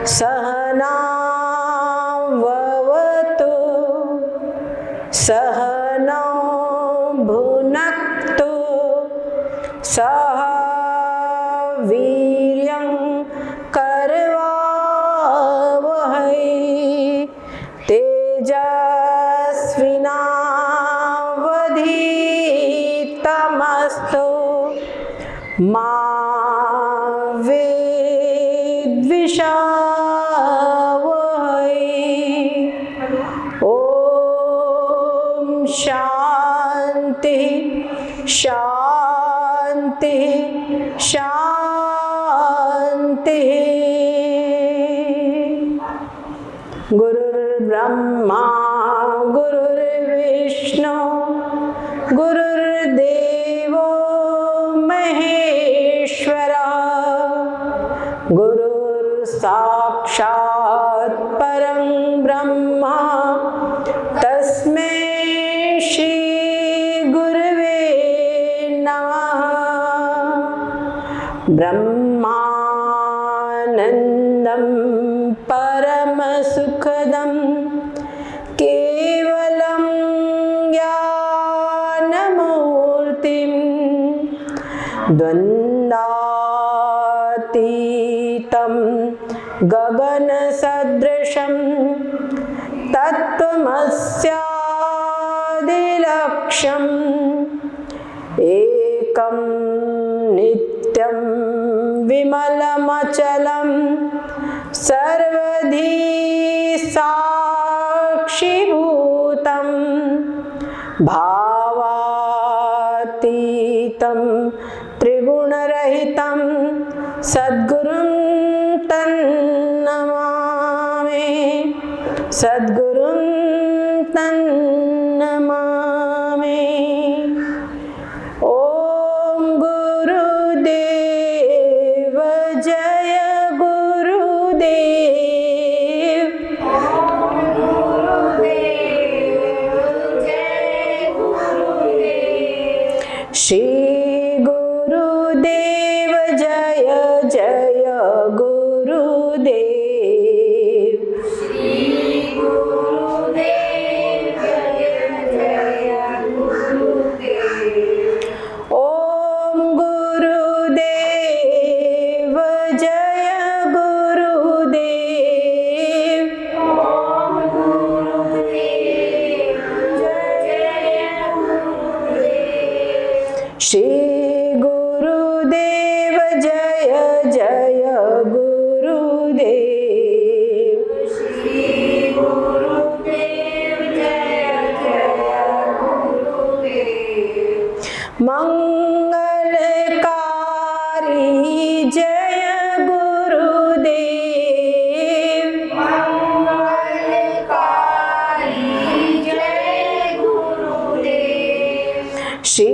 सहनाववतु सहनौ भुनक्तु सह वीर्यं करवावहै तेजस्विनावधीतमस्तु मा शांति शांति शांति। गुरुर्ब्रह्मा गुरुर्विष्णु गुरुर्देवो महेश्वरा गुरुर्साक्षात् परं ब्रह्मा तस्मै श्री गुरवे नमः। ब्रह्मानन्दं परमसुखदं केवलं ज्ञानमूर्तिं द्वन्द्वातीतं गगनसदृशं तत्त्वमस्यादिलक्ष्यम् एकं नित्यं विमलमचलं सर्वधी साक्षिभूतं भावातीतं त्रिगुणरहितं सद्गुरुं तन्नमामि सद्गुरुं तन्नमामि। ओम गुरुदेव जय गुरुदेव। ओम गुरुदेव जय गुरुदेव। श्री गुरुदेव जय जय गुरुदेव। श्री गुरुदेव जय जय गुरुदेव। ओम गुरुदेव जय गुरुदेव। ओम गुरुदेव जय गुरुदेव। श्री गुरुदेव जय जय गुरुदेव। श्री गुरुदेव जय जय गुरुदेव। मंगलकारी जय गुरुदेव। मंगलकारी जय गुरुदेव। श्री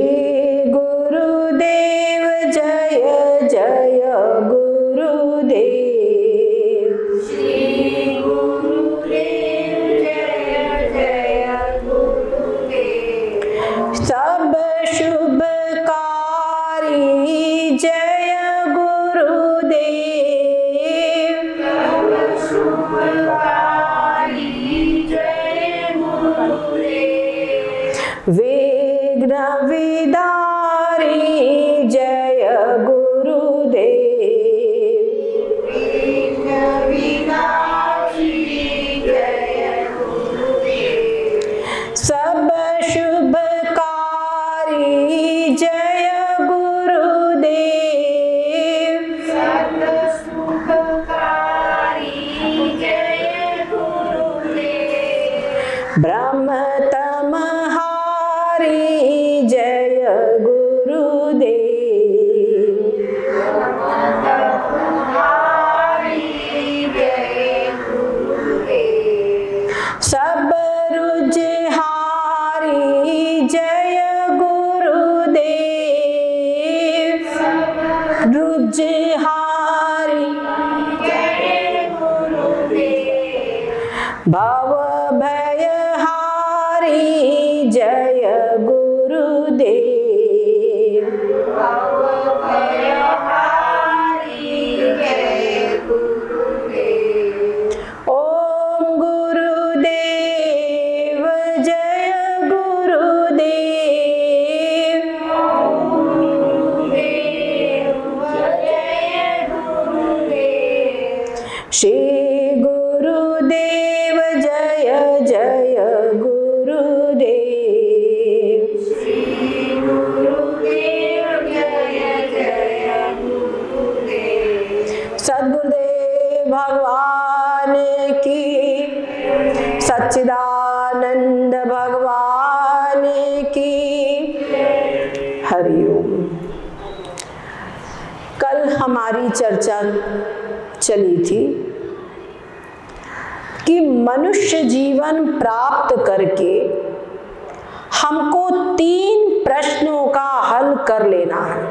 गुरुदेव जय जय गुरुदेव। श्री गुरुदेव जय जय गुरुदेव। सब शुभकारी जय गुरुदेव। सब शुभकारी जय गुरुदेव। विघ्न विदारी जय गुरुदेव। विघ्न विनाशी जय गुरुदेव। सब शुभकारी जय गुरुदेव। सब शुभकारी जय गुरुदेव। ब्रह्म तमहारी जय गुरुदेव। ब्रह्म तमहारी जय गुरुदेव। सब रुजहारी जय गुरुदेव। सब रुजहारी जय गुरुदेव। भव भयहारी जय गुरुदेव। भव भयहारी जय गुरुदेव। सच्चिदानंद भगवान की हरिओम। कल हमारी चर्चा चली थी कि मनुष्य जीवन प्राप्त करके हमको 3 प्रश्नों का हल कर लेना है।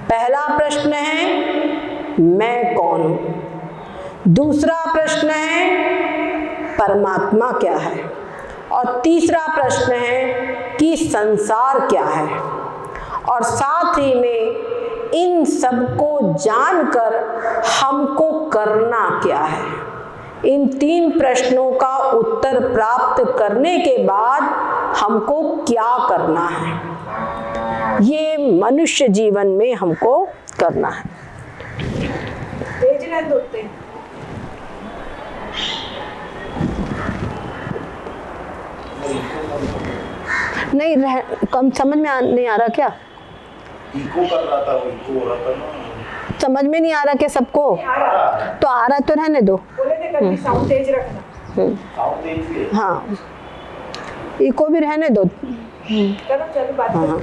पहला प्रश्न है मैं कौन हूं, दूसरा प्रश्न है परमात्मा क्या है, और तीसरा प्रश्न है कि संसार क्या है। और साथ ही में इन सबको जानकर हमको करना क्या है। इन 3 प्रश्नों का उत्तर प्राप्त करने के बाद हमको क्या करना है, ये मनुष्य जीवन में हमको करना है। नहीं कम समझ में नहीं आ रहा क्या? इको कर रहा था, वो इको हो रहा था ना। समझ में नहीं आ रहा क्या सबको? तो आ रहा तो रहने दो। साउंड तेज रखना। साउंड तेज भी है। हाँ, इको भी रहने दो। चलो बात। हाँ।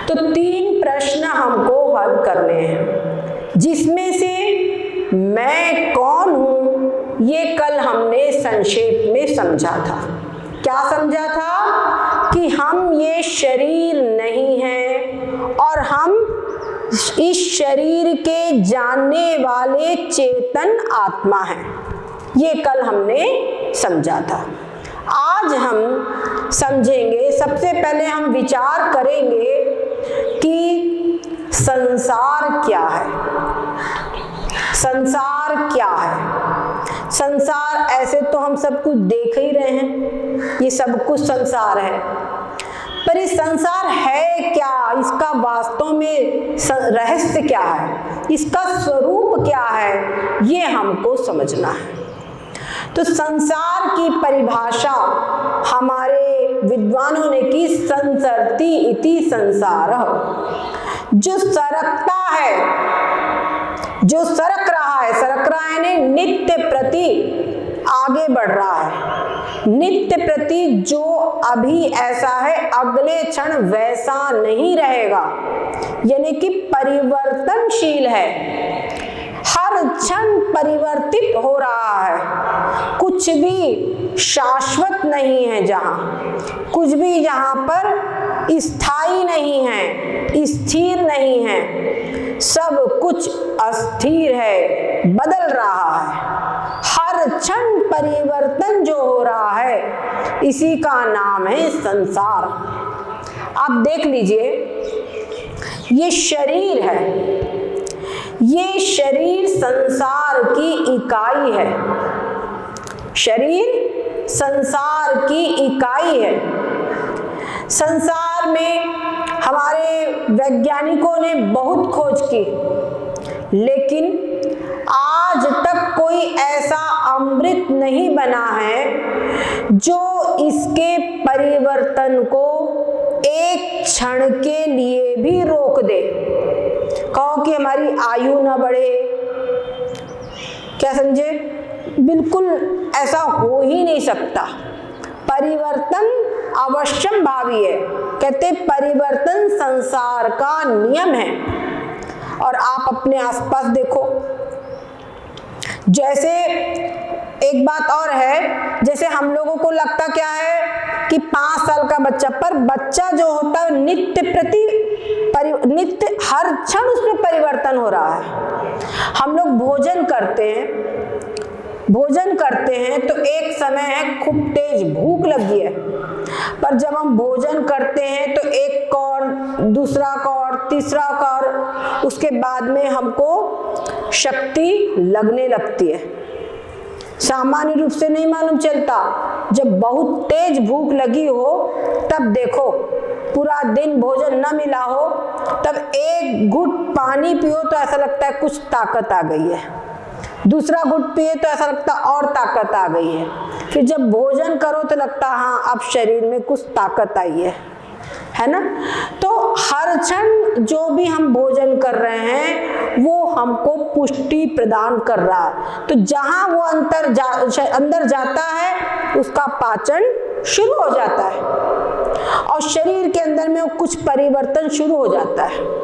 तो 3 प्रश्न हमको हल करने हैं, जिसमें से मैं कौन हूं ये कल हमने संक्षेप में समझा था। क्या समझा था? कि हम ये शरीर नहीं हैं और हम इस शरीर के जानने वाले चेतन आत्मा हैं। ये कल हमने समझा था। आज हम समझेंगे, सबसे पहले हम विचार करेंगे कि संसार क्या है। संसार क्या है? संसार ऐसे तो हम सब कुछ देख ही रहे हैं, ये सब कुछ संसार है, पर ये संसार है क्या? इसका वास्तव में रहस्य क्या है, इसका स्वरूप क्या है, ये हमको समझना है। तो संसार की परिभाषा हमारे विद्वानों ने की, संसरति इति संसारः। जो सरकता है, जो सरक रहा है, सरक रहा है यानी नित्य प्रति आगे बढ़ रहा है, नित्य प्रति जो अभी ऐसा है अगले क्षण वैसा नहीं रहेगा, यानी कि परिवर्तनशील है, हर क्षण परिवर्तित हो रहा है। कुछ भी शाश्वत नहीं है, जहां कुछ भी यहाँ पर स्थायी नहीं है, स्थिर नहीं है, सब कुछ अस्थिर है, बदल रहा है। हर क्षण परिवर्तन जो हो रहा है, इसी का नाम है संसार। आप देख लीजिए, ये शरीर है, ये शरीर संसार की इकाई है। शरीर संसार की इकाई है। संसार में हमारे वैज्ञानिकों ने बहुत खोज की, लेकिन आज तक कोई ऐसा अमृत नहीं बना है जो इसके परिवर्तन को एक क्षण के लिए भी रोक दे। कहो कि हमारी आयु ना बढ़े, क्या समझे? बिल्कुल ऐसा हो ही नहीं सकता। परिवर्तन अवश्यम भावी है, कहते परिवर्तन संसार का नियम है। और आप अपने आसपास देखो, जैसे एक बात और है, जैसे हम लोगों को लगता क्या है कि 5 साल का बच्चा, पर बच्चा जो होता है नित्य नित्य हर क्षण उसमें परिवर्तन हो रहा है। हम लोग भोजन करते हैं तो एक समय है खूब तेज भूख लगी है, पर जब हम भोजन करते हैं तो एक कौर, दूसरा कौर, तीसरा कौर, उसके बाद में हमको शक्ति लगने लगती है। सामान्य रूप से नहीं मालूम चलता, जब बहुत तेज भूख लगी हो तब देखो, पूरा दिन भोजन न मिला हो, तब एक घुट पानी पियो तो ऐसा लगता है कुछ ताकत आ गई है, दूसरा घुट पिए तो ऐसा लगता और ताकत आ गई है, फिर जब भोजन करो तो लगता हाँ अब शरीर में कुछ ताकत आई है। है ना। तो हर क्षण जो भी हम भोजन कर रहे हैं वो हमको पुष्टि प्रदान कर रहा है। तो जहां वो अंदर जाता है उसका पाचन शुरू हो जाता है और शरीर के अंदर में कुछ परिवर्तन शुरू हो जाता है।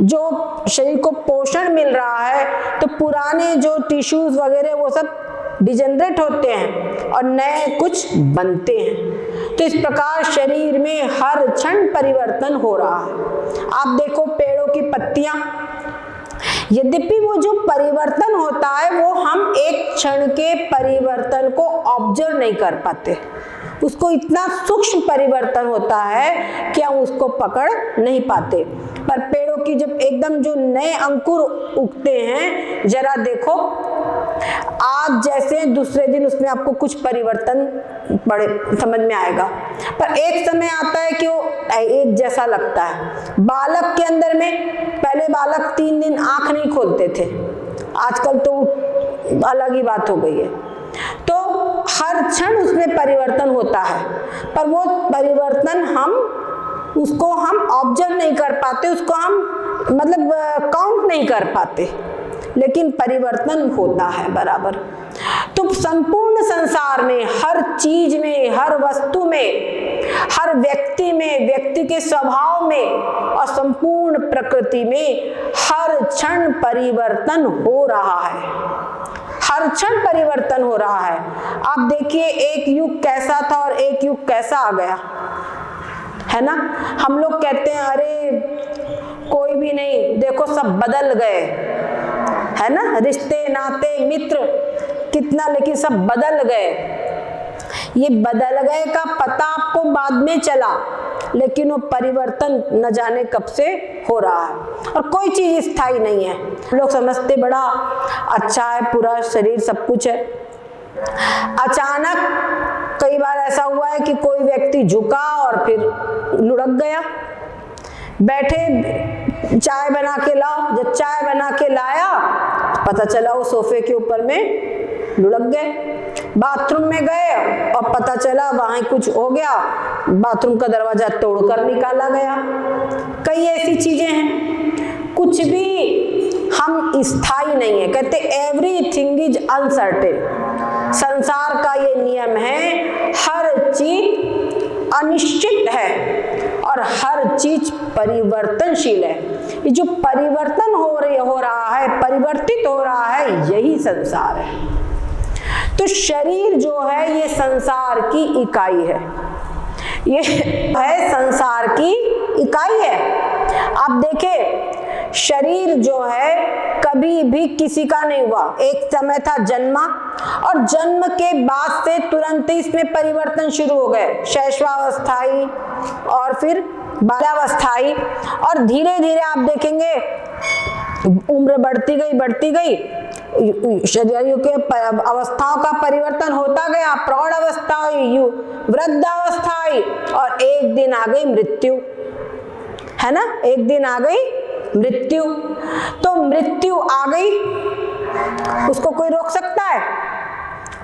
जो शरीर को पोषण मिल रहा है तो पुराने जो टिश्यूज वगैरह वो सब डिजेनरेट होते हैं और नए कुछ बनते हैं। तो इस प्रकार शरीर में हर क्षण परिवर्तन हो रहा है। आप देखो पेड़ों की पत्तियां, यद्यपि वो जो परिवर्तन होता है वो हम एक क्षण के परिवर्तन को ऑब्जर्व नहीं कर पाते, उसको इतना सूक्ष्म परिवर्तन होता है कि हम उसको पकड़ नहीं पाते। पर पेड़ों की जब एकदम जो नए अंकुर उगते हैं, जरा देखो आज जैसे दूसरे दिन उसमें आपको कुछ परिवर्तन बड़े समझ में आएगा, पर एक समय आता है कि वो एक जैसा लगता है। बालक के अंदर में पहले बालक 3 दिन आंख नहीं खोलते थे, आजकल तो अलग ही बात हो गई है। तो हर क्षण उसमें परिवर्तन होता है, पर वो परिवर्तन उसको हम ऑब्जर्व नहीं कर पाते, उसको हम मतलब काउंट नहीं कर पाते, लेकिन परिवर्तन होता है बराबर। तो संपूर्ण संसार में, हर चीज में, हर वस्तु में, हर व्यक्ति में, व्यक्ति के स्वभाव में और संपूर्ण प्रकृति में हर क्षण परिवर्तन हो रहा है, हर क्षण परिवर्तन हो रहा है। आप देखिए एक युग कैसा था और एक युग कैसा आ गया, है ना। हम लोग कहते हैं अरे कोई भी नहीं, देखो सब बदल गए, है ना, रिश्ते नाते मित्र कितना, लेकिन सब बदल गए। ये बदल गए का पता आपको बाद में चला, लेकिन वो परिवर्तन न जाने कब से हो रहा है और कोई चीज स्थायी नहीं है। लोग समझते बड़ा अच्छा है, पूरा शरीर सब कुछ है। अचानक कई बार ऐसा हुआ है कि कोई व्यक्ति झुका और फिर लुढ़क गया। बैठे चाय बना के लाओ, जब चाय बना के लाया पता चला वो सोफे के ऊपर में लुढ़क गए। बाथरूम में गए और पता चला वहां कुछ हो गया, बाथरूम का दरवाजा तोड़कर निकाला गया। कई ऐसी चीजें हैं, कुछ भी हम स्थायी नहीं है। कहते एवरीथिंग इज अनसर्टेन, संसार का ये नियम है, हर चीज अनिश्चित है और हर चीज परिवर्तनशील है। ये जो परिवर्तन हो रहा है, परिवर्तित हो रहा है, यही संसार है। तो शरीर जो है ये संसार की इकाई है, ये है संसार की इकाई है। आप देखें शरीर जो है कभी भी किसी का नहीं हुआ। एक समय था जन्मा और जन्म के बाद से तुरंत ही इसमें परिवर्तन शुरू हो गए, शैशवावस्थाई और फिर बाल्यावस्थाई, और धीरे धीरे आप देखेंगे उम्र बढ़ती गई, शरीर के अवस्थाओं का परिवर्तन होता गया, प्रौढ़ अवस्था हुई, वृद्धावस्था आई और एक दिन आ गई मृत्यु, है ना, एक दिन आ गई मृत्यु। तो मृत्यु आ गई, उसको कोई रोक सकता है?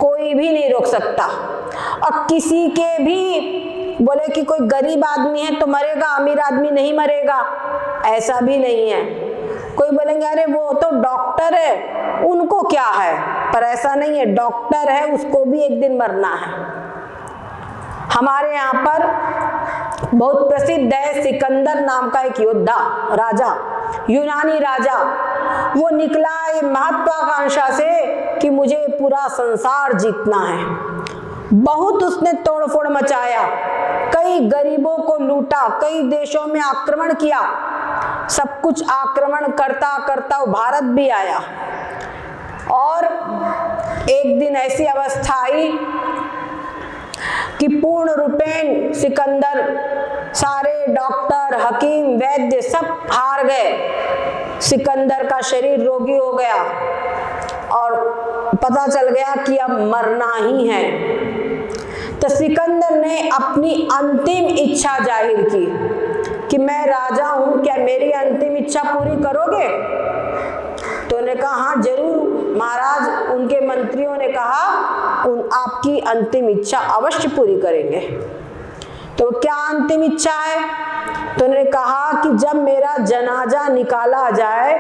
कोई भी नहीं रोक सकता। और किसी के भी बोले कि कोई गरीब आदमी है तो मरेगा, अमीर आदमी नहीं मरेगा, ऐसा भी नहीं है। कोई बोलेंगे अरे वो तो डॉक्टर है, उनको क्या है, पर ऐसा नहीं है, डॉक्टर है उसको भी एक दिन मरना है। हमारे यहाँ पर बहुत प्रसिद्ध है सिकंदर नाम का एक योद्धा, राजा, यूनानी राजा। वो निकला महत्वाकांक्षा से कि मुझे पूरा संसार जीतना है। बहुत उसने तोड़फोड़ मचाया, कई गरीबों को लूटा, कई देशों में आक्रमण किया, सब कुछ आक्रमण करता करता वो भारत भी आया। और एक दिन ऐसी अवस्था आई कि पूर्ण रूपेण सिकंदर, सारे डॉक्टर, हकीम, वैद्य सब हार गए। सिकंदर का शरीर रोगी हो गया और पता चल गया कि अब मरना ही है। तो सिकंदर ने अपनी अंतिम इच्छा जाहिर की कि मैं राजा हूं, क्या मेरी अंतिम इच्छा पूरी करोगे? तो उन्होंने कहा हाँ जरूर महाराज। उनके मंत्रियों ने कहा आपकी अंतिम इच्छा अवश्य पूरी करेंगे। तो क्या अंतिम इच्छा है? तो उन्होंने कहा कि जब मेरा जनाजा निकाला जाए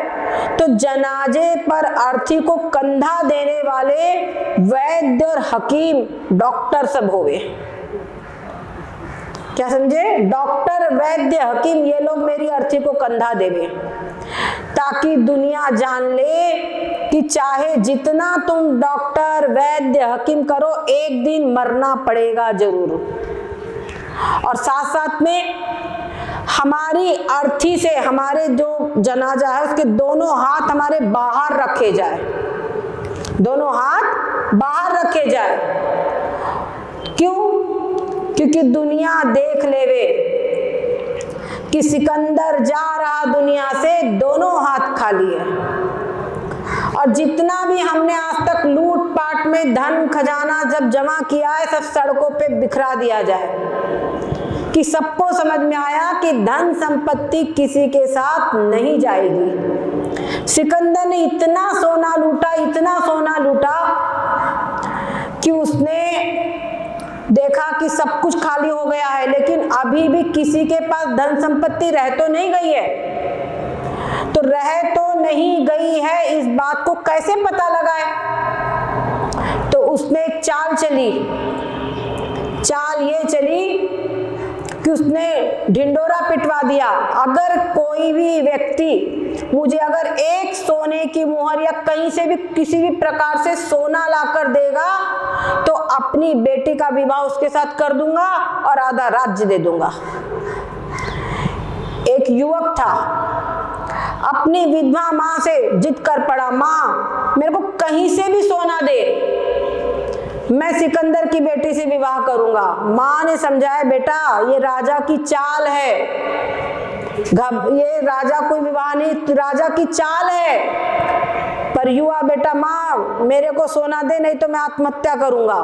तो जनाजे पर अर्थी को कंधा देने वाले वैद्य और हकीम, डॉक्टर सब होवे। क्या समझे? डॉक्टर, वैद्य, हकीम, ये लोग मेरी अर्थी को कंधा देवे, ताकि दुनिया जान ले कि चाहे जितना तुम डॉक्टर, वैद्य, हकीम करो, एक दिन मरना पड़ेगा जरूर। और साथ साथ में हमारी अर्थी से हमारे जो जनाजा है उसके दोनों हाथ हमारे बाहर रखे जाए, दोनों हाथ बाहर रखे जाए। क्यों? क्योंकि दुनिया देख लेवे कि सिकंदर जा रहा दुनिया से, दोनों हाथ खाली है। और जितना भी हमने आज तक लूट पाट में धन खजाना जब जमा किया है, सब सड़कों पे बिखरा दिया जाए, कि सबको समझ में आया कि धन संपत्ति किसी के साथ नहीं जाएगी। सिकंदर ने इतना सोना लूटा, इतना सोना लूटा कि उसने देखा कि सब कुछ खाली हो गया है, लेकिन अभी भी किसी के पास धन संपत्ति रह तो नहीं गई है। तो रह तो नहीं गई है, इस बात को कैसे पता लगाए? तो उसने एक चाल चली। चाल ये चली कि उसने ढिंडोरा पिटवा दिया, अगर कोई भी व्यक्ति मुझे अगर एक सोने की मुहर या कहीं से भी किसी भी प्रकार से सोना लाकर देगा तो अपनी बेटी का विवाह उसके साथ कर दूंगा और आधा राज्य दे दूंगा। एक युवक था, अपनी विधवा मां से जिद कर पड़ा, मां मेरे को कहीं से भी सोना दे, मैं सिकंदर की बेटी से विवाह करूंगा। मां ने समझाया, बेटा ये राजा की चाल है, ये राजा कोई विवाह नहीं, राजा की चाल है। पर युवा बेटा, मां मेरे को सोना दे नहीं तो मैं आत्महत्या करूंगा।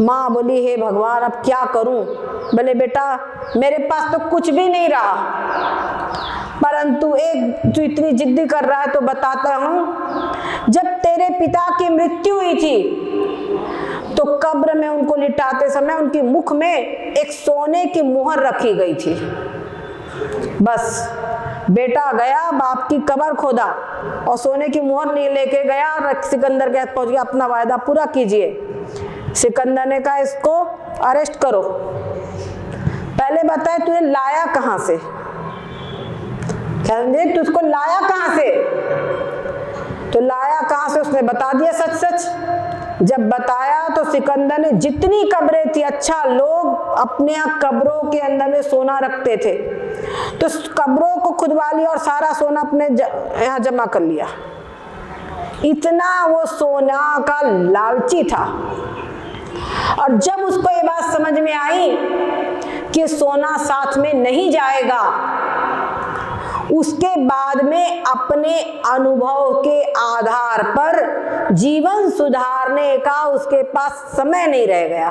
मां बोली, हे भगवान अब क्या करूं? बोले, बेटा मेरे पास तो कुछ भी नहीं रहा, परंतु एक तू इतनी जिद्दी कर रहा है तो बताता हूं। जब तेरे पिता की मृत्यु हुई थी तो कब्र में उनको लिटाते समय उनके मुख में एक सोने की मुहर रखी गई थी। बस बेटा गया, बाप की कब्र खोदा और सोने की मुहर नहीं लेके गया, सिकंदर के हाथ पहुंच गया, अपना वायदा पूरा कीजिए। सिकंदर ने कहा, इसको अरेस्ट करो, पहले बताए तुझे लाया कहां से? समझे? तू उसको लाया कहां से? तो लाया कहां से उसने बता दिया सच सच। जब बताया तो सिकंदर ने जितनी कब्रें थी, अच्छा लोग अपने यहाँ कब्रों के अंदर में सोना रखते थे, तो कब्रों को खुदवा लिया और सारा सोना अपने यहाँ जमा कर लिया। इतना वो सोना का लालची था। और जब उसको ये बात समझ में आई कि सोना साथ में नहीं जाएगा, उसके बाद में अपने अनुभव के आधार पर जीवन सुधारने का उसके पास समय नहीं रह गया।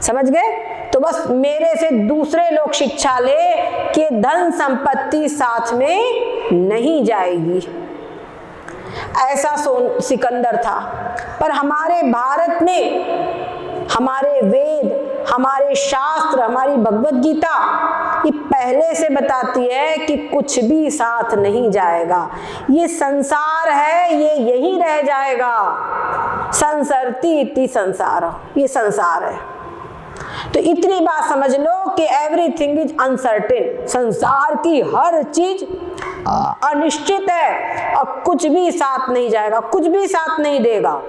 समझ गए? तो बस मेरे से दूसरे लोग शिक्षा ले कि धन संपत्ति साथ में नहीं जाएगी, ऐसा सिकंदर था। पर हमारे भारत ने, हमारे वेद, हमारे शास्त्र, हमारी भगवत गीता ये पहले से बताती है कि कुछ भी साथ नहीं जाएगा। ये संसार है, ये यही रह जाएगा। संसरती इति संसार, ये संसार है। तो इतनी बात समझ लो कि एवरीथिंग इज अनसर्टेन। संसार की हर चीज अनिश्चित है और कुछ भी साथ नहीं जाएगा, कुछ भी साथ नहीं देगा।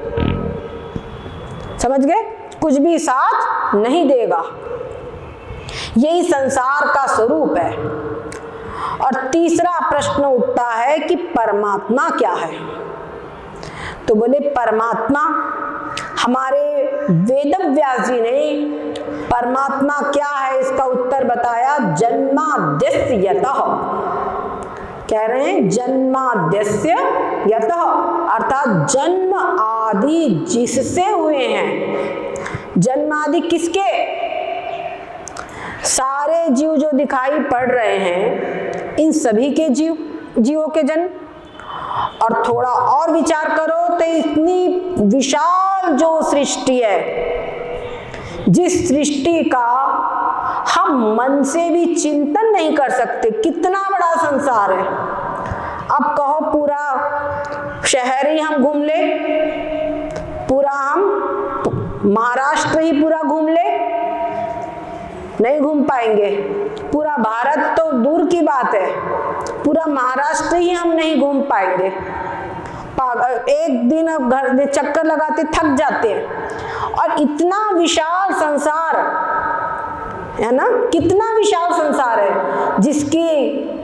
समझ गए? कुछ भी साथ नहीं देगा। यही संसार का स्वरूप है। और तीसरा प्रश्न उठता है कि परमात्मा क्या है? तो बोले परमात्मा, हमारे वेदव्यास जी ने परमात्मा क्या है इसका उत्तर बताया, जन्माद्यस्य यतः। कह रहे हैं जन्माद्यस्य यतः, अर्थात जन्म आदि जिससे हुए हैं। जन्म आदि किसके? सारे जीव जो दिखाई पड़ रहे हैं, इन सभी के जीवों के जन्म। और थोड़ा और विचार करो तो इतनी विशाल जो सृष्टि है, जिस सृष्टि का हम मन से भी चिंतन नहीं कर सकते, कितना बड़ा संसार है। अब कहो पूरा शहर ही हम घूम ले, पूरा हम महाराष्ट्र ही पूरा घूम ले, नहीं घूम पाएंगे। पूरा भारत तो दूर की बात है, पूरा महाराष्ट्र ही हम नहीं घूम पाएंगे। एक दिन अब घर में चक्कर लगाते थक जाते हैं। और इतना विशाल संसार है ना, कितना विशाल संसार है, जिसकी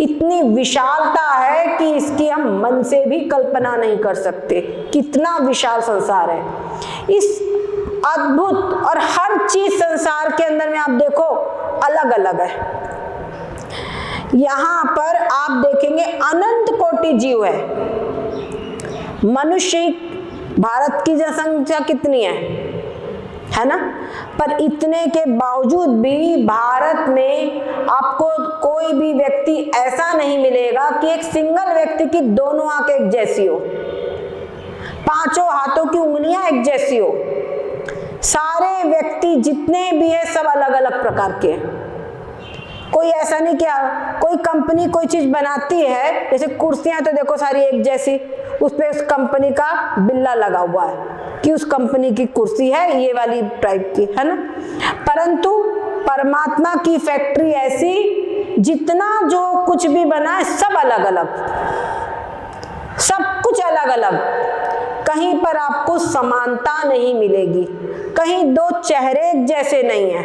इतनी विशालता है कि इसकी हम मन से भी कल्पना नहीं कर सकते। कितना विशाल संसार है, इस अद्भुत, और हर चीज संसार के अंदर में आप देखो अलग अलग है। यहां पर आप देखेंगे अनंत कोटि जीव है। मनुष्य, भारत की जनसंख्या कितनी है ना, पर इतने के बावजूद भी भारत में आपको कोई भी व्यक्ति ऐसा नहीं मिलेगा कि एक सिंगल व्यक्ति की दोनों आंखें एक जैसी हो, पांचों हाथों की उंगलियां एक जैसी हो। सारे व्यक्ति जितने भी है सब अलग अलग प्रकार के। कोई ऐसा नहीं कि कोई कंपनी कोई चीज बनाती है, जैसे कुर्सियां तो देखो सारी एक जैसी, उस पे उस कंपनी का बिल्ला लगा हुआ है कि उस कंपनी की कुर्सी है ये वाली टाइप की, है ना। परंतु परमात्मा की फैक्ट्री ऐसी, जितना जो कुछ भी बना है सब अलग अलग, सब कुछ अलग अलग। कहीं पर आपको समानता नहीं मिलेगी, कहीं दो चेहरे एक जैसे नहीं है,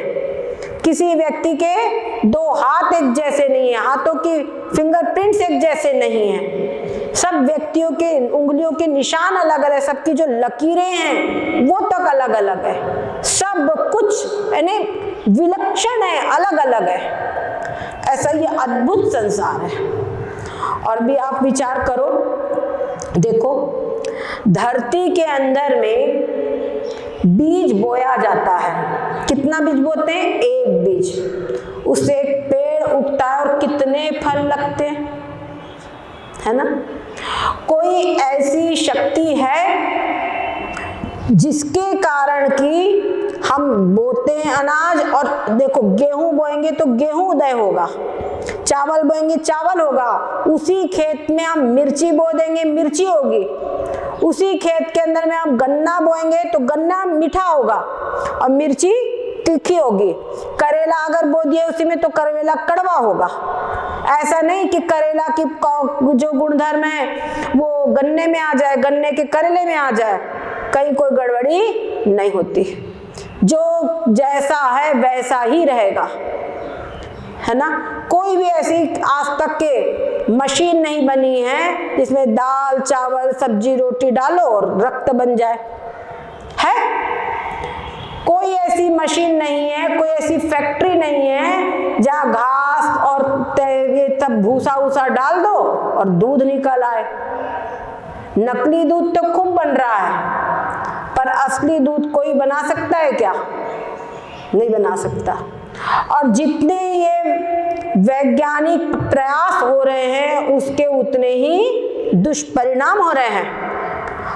किसी व्यक्ति के दो हाथ एक जैसे नहीं है, हाथों की फिंगरप्रिंट्स एक जैसे नहीं है, सब व्यक्तियों के उंगलियों के निशान अलग अलग, सबकी जो लकीरें हैं वो तक अलग अलग है। सब कुछ यानी विलक्षण है, अलग अलग है। ऐसा ये अद्भुत संसार है। और भी आप विचार करो, देखो धरती के अंदर में बीज बोया जाता है। कितना बीज बोते हैं? एक बीज, उससे एक पेड़ उगता है और कितने फल लगते हैं, है ना। कोई ऐसी शक्ति है जिसके कारण कि हम बोते हैं अनाज, और देखो गेहूं बोएंगे तो गेहूं उदय होगा, चावल बोएंगे चावल होगा, उसी खेत में हम मिर्ची बो देंगे मिर्ची होगी, उसी खेत के अंदर में हम गन्ना बोएंगे तो गन्ना मीठा होगा और मिर्ची तीखी होगी। करेला अगर बो दिए उसी में तो करेला कड़वा होगा। ऐसा नहीं कि करेला की जो गुणधर्म है वो गन्ने में आ जाए, गन्ने के करेले में आ जाए, कहीं कोई गड़बड़ी नहीं होती। जो जैसा है वैसा ही रहेगा, है ना। कोई भी ऐसी आज तक के मशीन नहीं बनी है जिसमें दाल चावल सब्जी रोटी डालो और रक्त बन जाए, है कोई ऐसी मशीन नहीं है, कोई ऐसी फैक्ट्री नहीं है जहां घास और ये सब भूसा वूसा डाल दो और दूध निकल आए। नकली दूध तो खूब बन रहा है, पर असली दूध कोई बना सकता है क्या? नहीं बना सकता। और जितने ये वैज्ञानिक प्रयास हो रहे हैं उसके उतने ही दुष्परिणाम हो रहे हैं।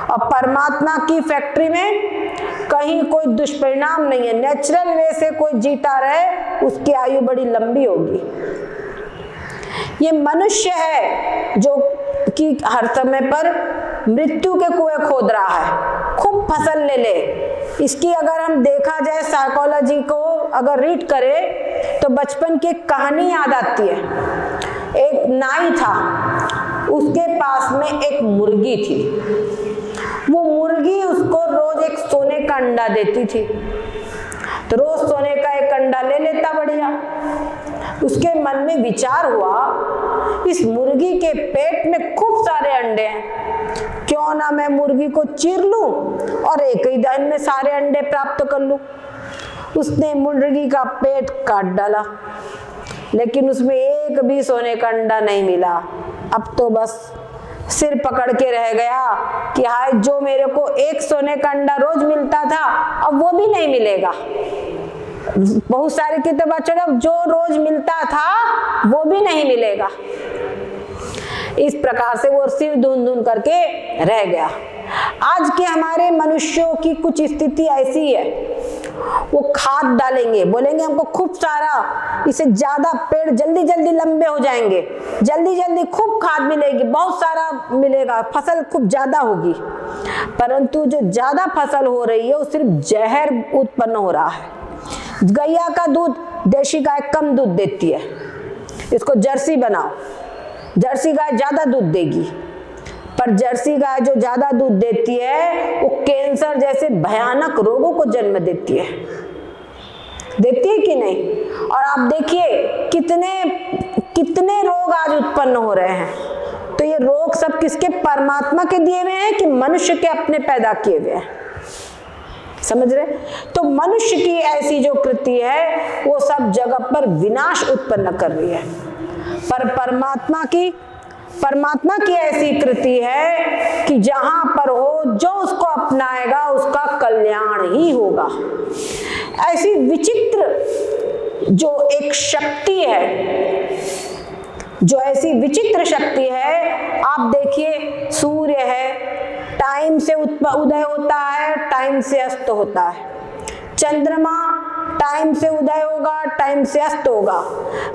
और परमात्मा की फैक्ट्री में कहीं कोई दुष्परिणाम नहीं है। नेचुरल वे से कोई जीता रहे उसकी आयु बड़ी लंबी होगी। ये मनुष्य है जो कि हर समय पर मृत्यु के कुएं खोद रहा है, खूब फसल ले ले। इसकी अगर हम देखा जाए साइकोलॉजी को अगर रीड करें तो बचपन की कहानी याद आती है। एक नाई था, उसके पास में एक मुर्गी थी। वो मुर्गी उसको रोज एक सोने का अंडा देती थी, तो रोज सोने का एक अंडा ले लेता बढ़िया। उसके मन में विचार हुआ इस मुर्गी के पेट में खूब सारे अंडे हैं, क्यों ना मैं मुर्गी को चीर लूं और एक ही दिन में सारे अंडे प्राप्त कर लूं। उसने मुर्गी का पेट काट डाला, लेकिन उसमें एक भी सोने का अंडा नहीं मिला। अब तो बस सिर पकड़ के रह गया कि हाय, जो मेरे को एक सोने का अंडा रोज मिलता था अब वो भी नहीं मिलेगा। बहुत सारे की तो बात छोड़ो, जो रोज मिलता था वो भी नहीं मिलेगा। इस प्रकार से वो सिर धुन धुन करके रह गया। आज के हमारे मनुष्यों की कुछ स्थिति ऐसी है, वो खाद डालेंगे, बोलेंगे हमको खूब सारा, इससे ज्यादा पेड़ जल्दी जल्दी लंबे हो जाएंगे, जल्दी जल्दी खूब खाद मिलेगी, बहुत सारा मिलेगा, फसल खूब ज्यादा होगी। परंतु जो ज्यादा फसल हो रही है वो सिर्फ जहर उत्पन्न हो रहा है। गैया का दूध, देशी गाय कम दूध देती है, इसको जर्सी बनाओ, जर्सी गाय ज्यादा दूध देगी। पर जर्सी गाय जो ज्यादा दूध देती है वो कैंसर जैसे भयानक रोगों को जन्म देती है कि नहीं? और आप देखिए कितने कितने रोग आज उत्पन्न हो रहे हैं। तो ये रोग सब किसके? परमात्मा के दिए हुए हैं कि मनुष्य के अपने पैदा किए हुए हैं? समझ रहे? तो मनुष्य की ऐसी जो कृति है वो सब जगह पर विनाश उत्पन्न कर रही है। पर परमात्मा की ऐसी कृति है कि जहां पर हो जो उसको अपनाएगा उसका कल्याण ही होगा। ऐसी विचित्र जो एक शक्ति है, जो ऐसी विचित्र शक्ति है, आप देखिए सूर्य है, टाइम से उदय होता है, टाइम से अस्त होता है। चंद्रमा टाइम से उदय होगा, टाइम से अस्त होगा।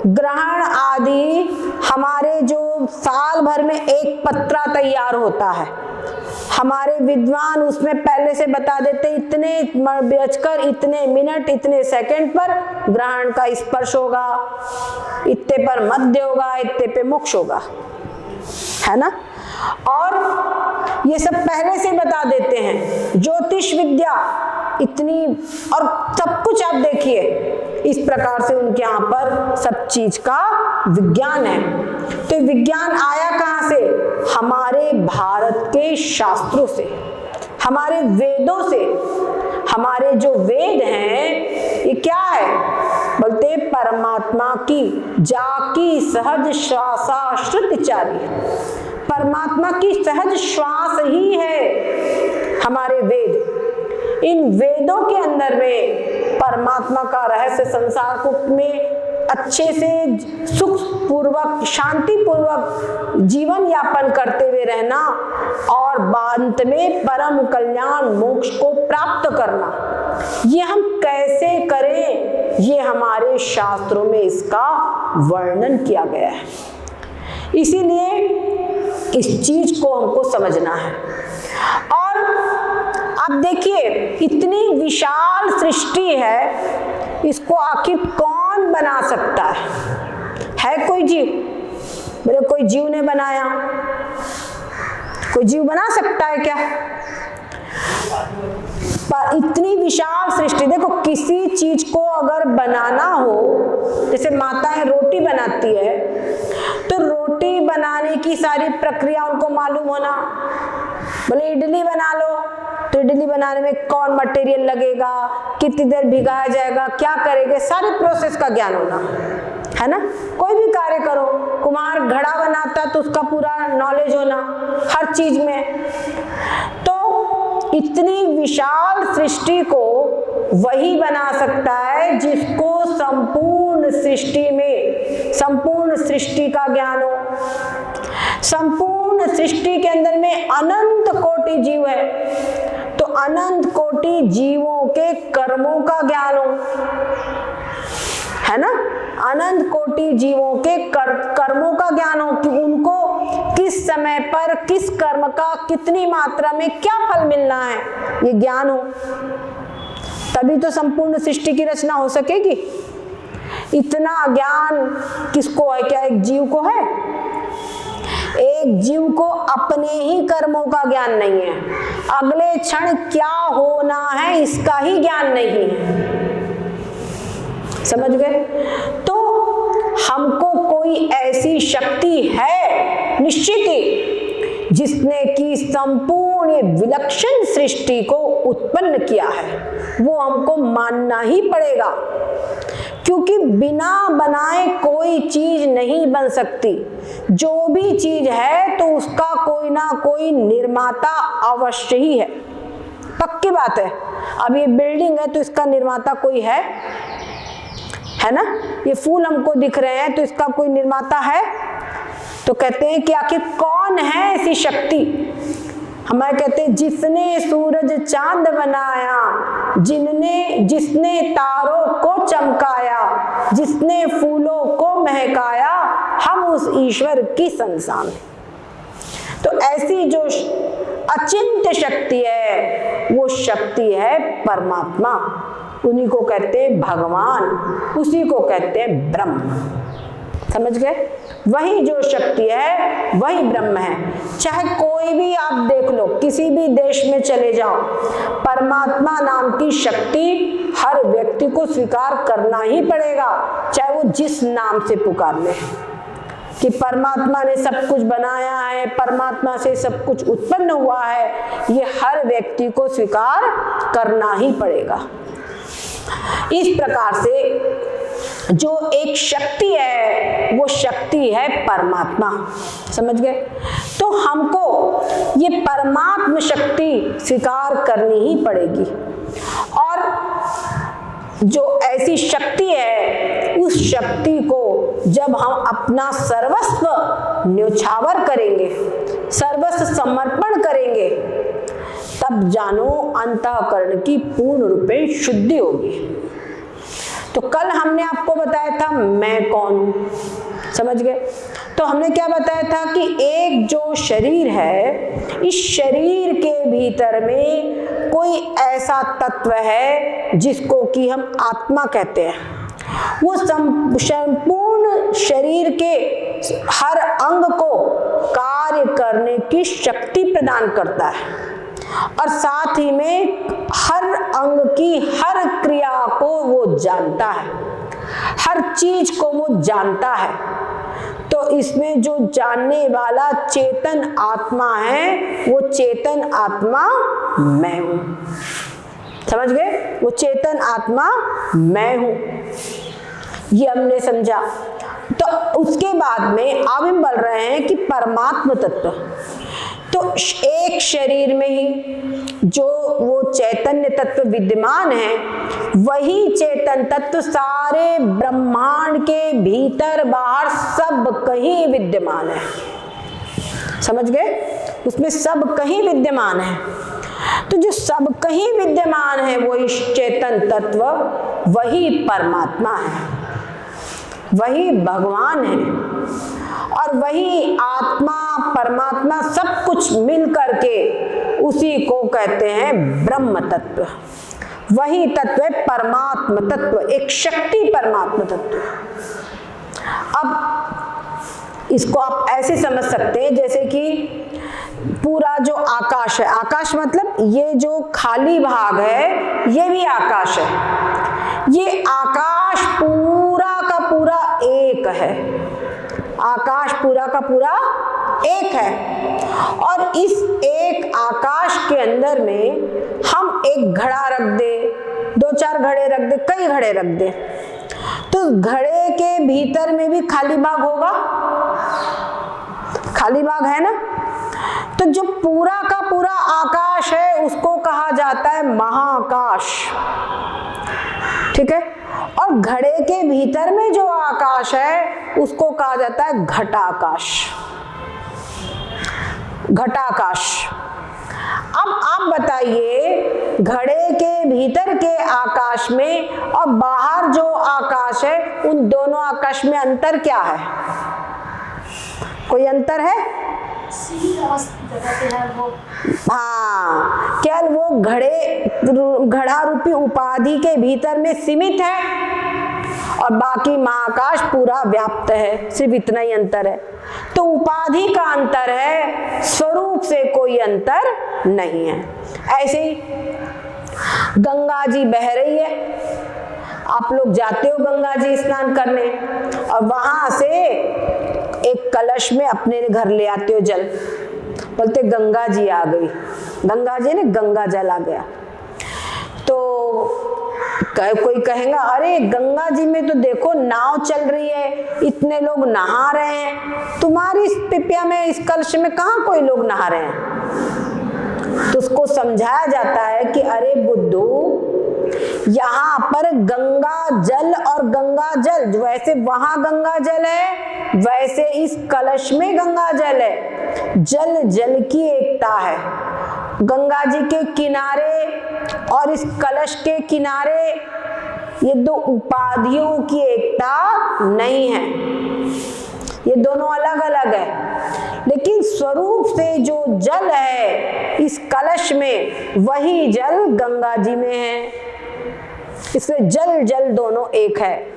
ग्रहण आदि हमारे जो साल भर में एक पत्रा तैयार होता है, हमारे विद्वान उसमें पहले से बता देते इतने बजकर इतने मिनट इतने सेकंड पर ग्रहण का स्पर्श होगा, इतने पर मध्य होगा, इतने पे मोक्ष होगा, है ना? और ये सब पहले से बता देते हैं। ज्योतिष विद्या इतनी और सब कुछ आप देखिए इस प्रकार से उनके यहाँ पर सब चीज का विज्ञान है। तो विज्ञान आया कहाँ से? हमारे भारत के शास्त्रों से, हमारे वेदों से। हमारे जो वेद हैं ये क्या है? बोलते परमात्मा की जाकी सहज श्वासा श्रुतिचारी। परमात्मा की सहज श्वास ही है हमारे वेद। इन वेदों के अंदर में परमात्मा का रहस्य संसार को में अच्छे से सुख पूर्वक शांति पूर्वक जीवन यापन करते हुए रहना और अंत में परम कल्याण मोक्ष को प्राप्त करना, ये हम कैसे करें? ये हमारे शास्त्रों में इसका वर्णन किया गया है। इसीलिए इस चीज को हमको समझना है। और आप देखिए इतनी विशाल सृष्टि है, इसको आखिर कौन बना सकता है कोई जीव? मेरे कोई जीव ने बनाया? कोई जीव बना सकता है क्या? पर इतनी विशाल सृष्टि, देखो किसी चीज को अगर बनाना हो, जैसे माताएं रोटी बनाती है, तो रोटी बनाने की सारी प्रक्रिया उनको मालूम होना। बोले इडली बना लो, तो इडली बनाने में कौन मटेरियल लगेगा, कितनी देर भिगाया जाएगा, क्या करेंगे, सारे प्रोसेस का ज्ञान होना, है ना? कोई भी कार्य करो, कुम्हार घड़ा बनाता तो उसका पूरा नॉलेज होना हर चीज में। तो इतनी विशाल सृष्टि को वही बना सकता है जिसको संपूर्ण सृष्टि में संपूर्ण सृष्टि का ज्ञान हो। संपूर्ण सृष्टि के अंदर में अनंत कोटि जीव है, तो अनंत कोटि जीवों के कर्मों का ज्ञान हो, है ना? अनंत कोटि जीवों के कर्मों का ज्ञान हो कि उनको किस समय पर किस कर्म का कितनी मात्रा में क्या फल मिलना है, ये ज्ञान हो, तभी तो संपूर्ण सृष्टि की रचना हो सकेगी। इतना ज्ञान किसको है? क्या एक जीव को है? एक जीव को अपने ही कर्मों का ज्ञान नहीं है, अगले क्षण क्या होना है इसका ही ज्ञान नहीं है। समझ गए? तो हमको कोई ऐसी शक्ति है निश्चित ही जिसने की संपूर्ण विलक्षण सृष्टि को उत्पन्न किया है, वो हमको मानना ही पड़ेगा, क्योंकि बिना बनाए कोई चीज नहीं बन सकती। जो भी चीज है तो उसका कोई ना कोई निर्माता अवश्य ही है, पक्की बात है। अब ये बिल्डिंग है तो इसका निर्माता कोई है ना? ये फूल हमको दिख रहे हैं तो इसका कोई निर्माता है? तो कहते हैं कि आखिर कौन है ऐसी शक्ति हमारे कहते हैं जिसने सूरज चांद बनाया, जिसने तारों को चमकाया, जिसने फूलों को महकाया, हम उस ईश्वर की संतान। तो ऐसी जो अचिंत्य शक्ति है वो शक्ति है परमात्मा, उन्हीं को कहते हैं भगवान, उसी को कहते हैं ब्रह्म। समझ गए? वही जो शक्ति है वही ब्रह्म है। चाहे कोई भी आप देख लो, किसी भी देश में चले जाओ, परमात्मा नाम की शक्ति हर व्यक्ति को स्वीकार करना ही पड़ेगा, चाहे वो जिस नाम से पुकार ले, कि परमात्मा ने सब कुछ बनाया है, परमात्मा से सब कुछ उत्पन्न हुआ है, ये हर व्यक्ति को स्वीकार करना ही पड़ेगा। इस प्रकार से जो एक शक्ति है वो शक्ति है परमात्मा। समझ गए? तो हमको ये परमात्मा शक्ति स्वीकार करनी ही पड़ेगी। और जो ऐसी शक्ति है उस शक्ति को जब हम अपना सर्वस्व न्योछावर करेंगे, सर्वस्व समर्पण करेंगे, तब जानो अंतःकरण की पूर्ण रूपे शुद्धि होगी। तो कल हमने आपको बताया था मैं कौन हूं, समझ गए? तो हमने क्या बताया था कि एक जो शरीर है, इस शरीर के भीतर में कोई ऐसा तत्व है जिसको कि हम आत्मा कहते हैं। वो संपूर्ण शरीर के हर अंग को कार्य करने की शक्ति प्रदान करता है और साथ ही में हर अंग की हर क्रिया को वो जानता है, हर चीज को वो जानता है। तो इसमें जो जानने वाला चेतन आत्मा है वो चेतन आत्मा मैं हूं। समझ गए? वो चेतन आत्मा मैं हूं, ये हमने समझा। तो उसके बाद में अब हम बोल रहे हैं कि परमात्मा तत्व, तो एक शरीर में ही जो वो चैतन्य तत्व विद्यमान है, वही चेतन तत्व सारे ब्रह्मांड के भीतर बाहर सब कहीं विद्यमान है। समझ गए? उसमें सब कहीं विद्यमान है। तो जो सब कहीं विद्यमान है वही चेतन तत्व, वही परमात्मा है, वही भगवान है, और वही आत्मा परमात्मा सब कुछ मिल करके उसी को कहते हैं ब्रह्म तत्व। वही तत्व है परमात्मा तत्व, एक शक्ति परमात्मा तत्व। अब इसको आप ऐसे समझ सकते हैं जैसे कि पूरा जो आकाश है, आकाश मतलब ये जो खाली भाग है ये भी आकाश है। ये आकाश पूरा का पूरा एक है, आकाश पूरा का पूरा एक है। और इस एक आकाश के अंदर में हम एक घड़ा रख दे, दो चार घड़े रख दे, कई घड़े रख दे, तो घड़े के भीतर में भी खाली भाग होगा, खाली भाग है ना। तो जो पूरा का पूरा आकाश है उसको कहा जाता है महाकाश, ठीक है। और घड़े के भीतर में जो आकाश है उसको कहा जाता है घटाकाश, घटाकाश। अब आप बताइए, घड़े के भीतर के आकाश में और बाहर जो आकाश है, उन दोनों आकाश में अंतर क्या है? कोई अंतर है? हाँ, केवल वो घड़ा रूपी उपाधि के भीतर में सीमित है और बाकी महाकाश पूरा व्याप्त है, सिर्फ इतना ही अंतर है। तो उपाधि का अंतर है, स्वरूप से कोई अंतर नहीं है। ऐसे ही गंगा जी बह रही है, आप लोग जाते हो गंगा जी स्नान करने और वहां से एक कलश में अपने घर ले आते हो जल, बोलते गंगा जी आ गई, गंगा जी ने गंगा जल आ गया। तो कोई कहेगा अरे गंगा जी में तो देखो नाव चल रही है, इतने लोग नहा रहे हैं, तुम्हारी इस पिपिया में, इस कलश में कहाँ कोई लोग नहा रहे हैं? तो उसको समझाया जाता है कि अरे बुद्धू, यहाँ पर गंगा जल और गंगा जल, वैसे वहां गंगा जल है वैसे इस कलश में गंगा जल है। जल जल की एकता है गंगा जी के किनारे और इस कलश के किनारे ये दो उपाधियों की एकता नहीं है, ये दोनों अलग अलग है। लेकिन स्वरूप से जो जल है इस कलश में, वही जल गंगा जी में है, इसलिए जल जल दोनों एक है।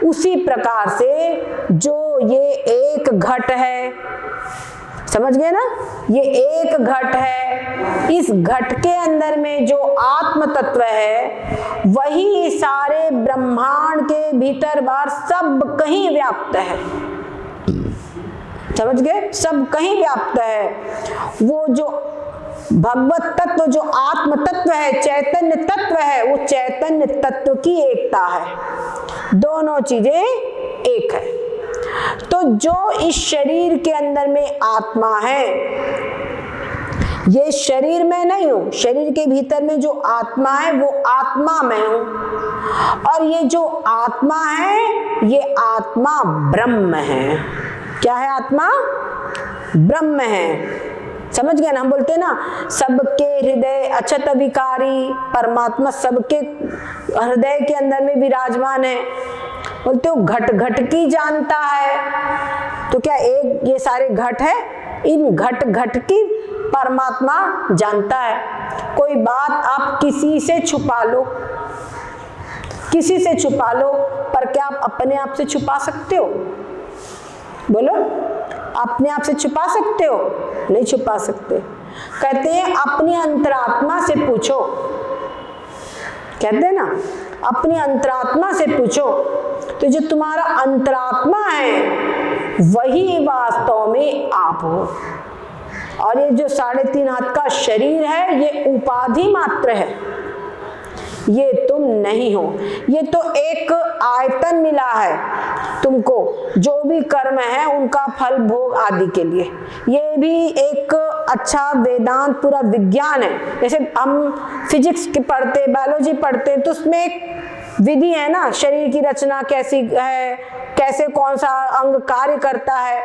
उसी प्रकार से जो ये एक घट है, समझ गए ना, ये एक घट है, इस घट के अंदर में जो आत्म तत्व है वही सारे ब्रह्मांड के भीतर बाहर सब कहीं व्याप्त है। समझ गए, सब कहीं व्याप्त है। वो जो भगवत तत्व, जो आत्म तत्व है, चैतन्य तत्व है, वो चैतन्य तत्व की एकता है, दोनों चीजें एक है। तो जो इस शरीर के अंदर में आत्मा है, ये शरीर में नहीं हूं, शरीर के भीतर में जो आत्मा है वो आत्मा में हूं, और ये जो आत्मा है ये आत्मा ब्रह्म है। क्या है? आत्मा ब्रह्म है। समझ गए ना, हम बोलते हैं ना सबके हृदय अक्षत विकारी, परमात्मा सबके हृदय के अंदर में विराजमान है। बोलते हो घट घट की जानता है, तो क्या एक ये सारे घट है? इन घट घट की परमात्मा जानता है। कोई बात आप किसी से छुपा लो, किसी से छुपा लो, पर क्या आप अपने आप से छुपा सकते हो? बोलो, अपने आप से छुपा सकते हो? नहीं छुपा सकते। कहते हैं अपनी अंतरात्मा से पूछो, कहते हैं ना अपनी अंतरात्मा से पूछो, तो जो तुम्हारा अंतरात्मा है वही वास्तव में आप हो। और ये जो 3.5 हाथ का शरीर है ये उपाधि मात्र है, ये तुम नहीं हो। ये तो एक आयतन मिला है तुमको, जो भी कर्म है उनका फल भोग आदि के लिए। ये भी एक अच्छा वेदांत पूरा विज्ञान है। जैसे हम फिजिक्स के पढ़ते, बायोलॉजी पढ़ते, तो उसमें एक विधि है ना, शरीर की रचना कैसी है, कैसे कौन सा अंग कार्य करता है।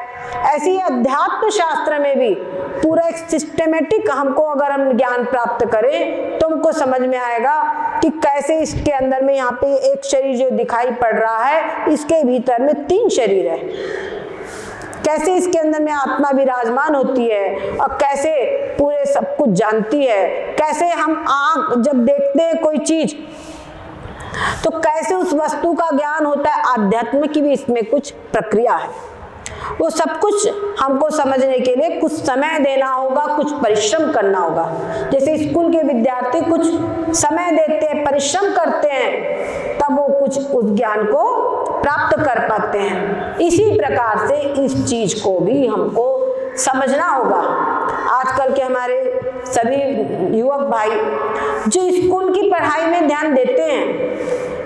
ऐसी अध्यात्म शास्त्र में भी पूरा एक सिस्टमेटिक हमको अगर हम ज्ञान प्राप्त करें तो हमको समझ में आएगा कि कैसे इसके अंदर में यहाँ पे एक शरीर जो दिखाई पड़ रहा है इसके भीतर में 3 शरीर है, कैसे इसके अंदर में आत्मा विराजमान होती है और कैसे पूरे सब कुछ जानती है। कैसे हम आँख जब देखते हैं कोई चीज तो कैसे उस वस्तु का ज्ञान होता है। आध्यात्म की भी इसमें कुछ प्रक्रिया है। वो सब कुछ हमको समझने के लिए कुछ समय देना होगा, कुछ परिश्रम करना होगा। जैसे स्कूल के विद्यार्थी कुछ समय देते हैं, परिश्रम करते हैं, तब वो कुछ उस ज्ञान को प्राप्त कर पाते हैं। इसी प्रकार से इस चीज को भी हमको समझना होगा। आजकल के हमारे सभी युवक भाई जो स्कूल की पढ़ाई में ध्यान देते हैं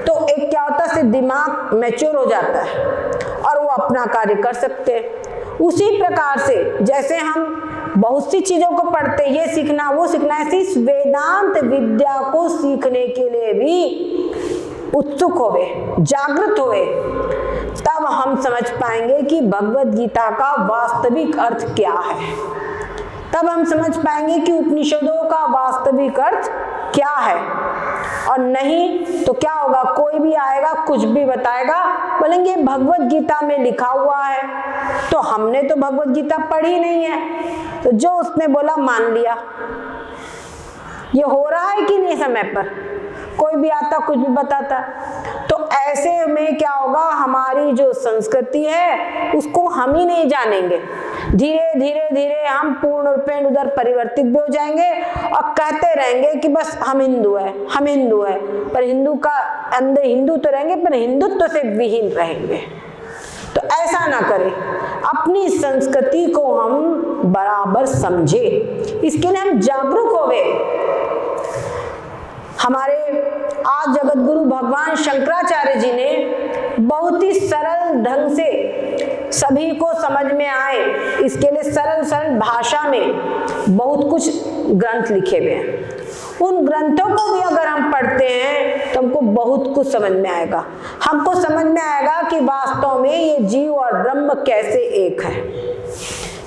तो एक क्या होता है, दिमाग मैच्योर हो जाता है और वो अपना कार्य कर सकते हैं। उसी प्रकार से जैसे हम बहुत सी चीजों को पढ़ते, ये सीखना वो सीखना, ऐसी वेदांत विद्या को सीखने के लिए भी उत्सुक होवे, जागृत होवे, तब हम समझ पाएंगे कि भगवद गीता का वास्तविक अर्थ क्या है। तब हम समझ पाएंगे कि उपनिषदों का वास्तविक अर्थ क्या है। और नहीं तो क्या होगा, कोई भी आएगा कुछ भी बताएगा, बोलेंगे भगवद गीता में लिखा हुआ है। तो हमने तो भगवद गीता पढ़ी नहीं है, तो जो उसने बोला मान लिया। ये हो रहा है कि नहीं समय पर? कोई भी आता कुछ भी बताता। तो ऐसे में क्या होगा, हमारी जो संस्कृति है उसको हम ही नहीं जानेंगे। धीरे धीरे धीरे हम पूर्ण रूपेण उधर परिवर्तित भी हो जाएंगे और कहते रहेंगे कि बस हम हिंदू है, हम हिंदू है, पर हिंदू का अंदर हिंदू तो रहेंगे पर हिंदुत्व से विहीन रहेंगे। तो ऐसा ना करें, अपनी संस्कृति को हम बराबर समझे, इसके लिए हम जागरूक होवे। हमारे आज जगत गुरु भगवान शंकराचार्य जी ने बहुत ही सरल ढंग से सभी को समझ में आए, इसके लिए सरल सरल भाषा में बहुत कुछ ग्रंथ लिखे हुए हैं। उन ग्रंथों को भी अगर हम पढ़ते हैं तो हमको बहुत कुछ समझ में आएगा। हमको समझ में आएगा कि वास्तव में ये जीव और ब्रह्म कैसे एक है।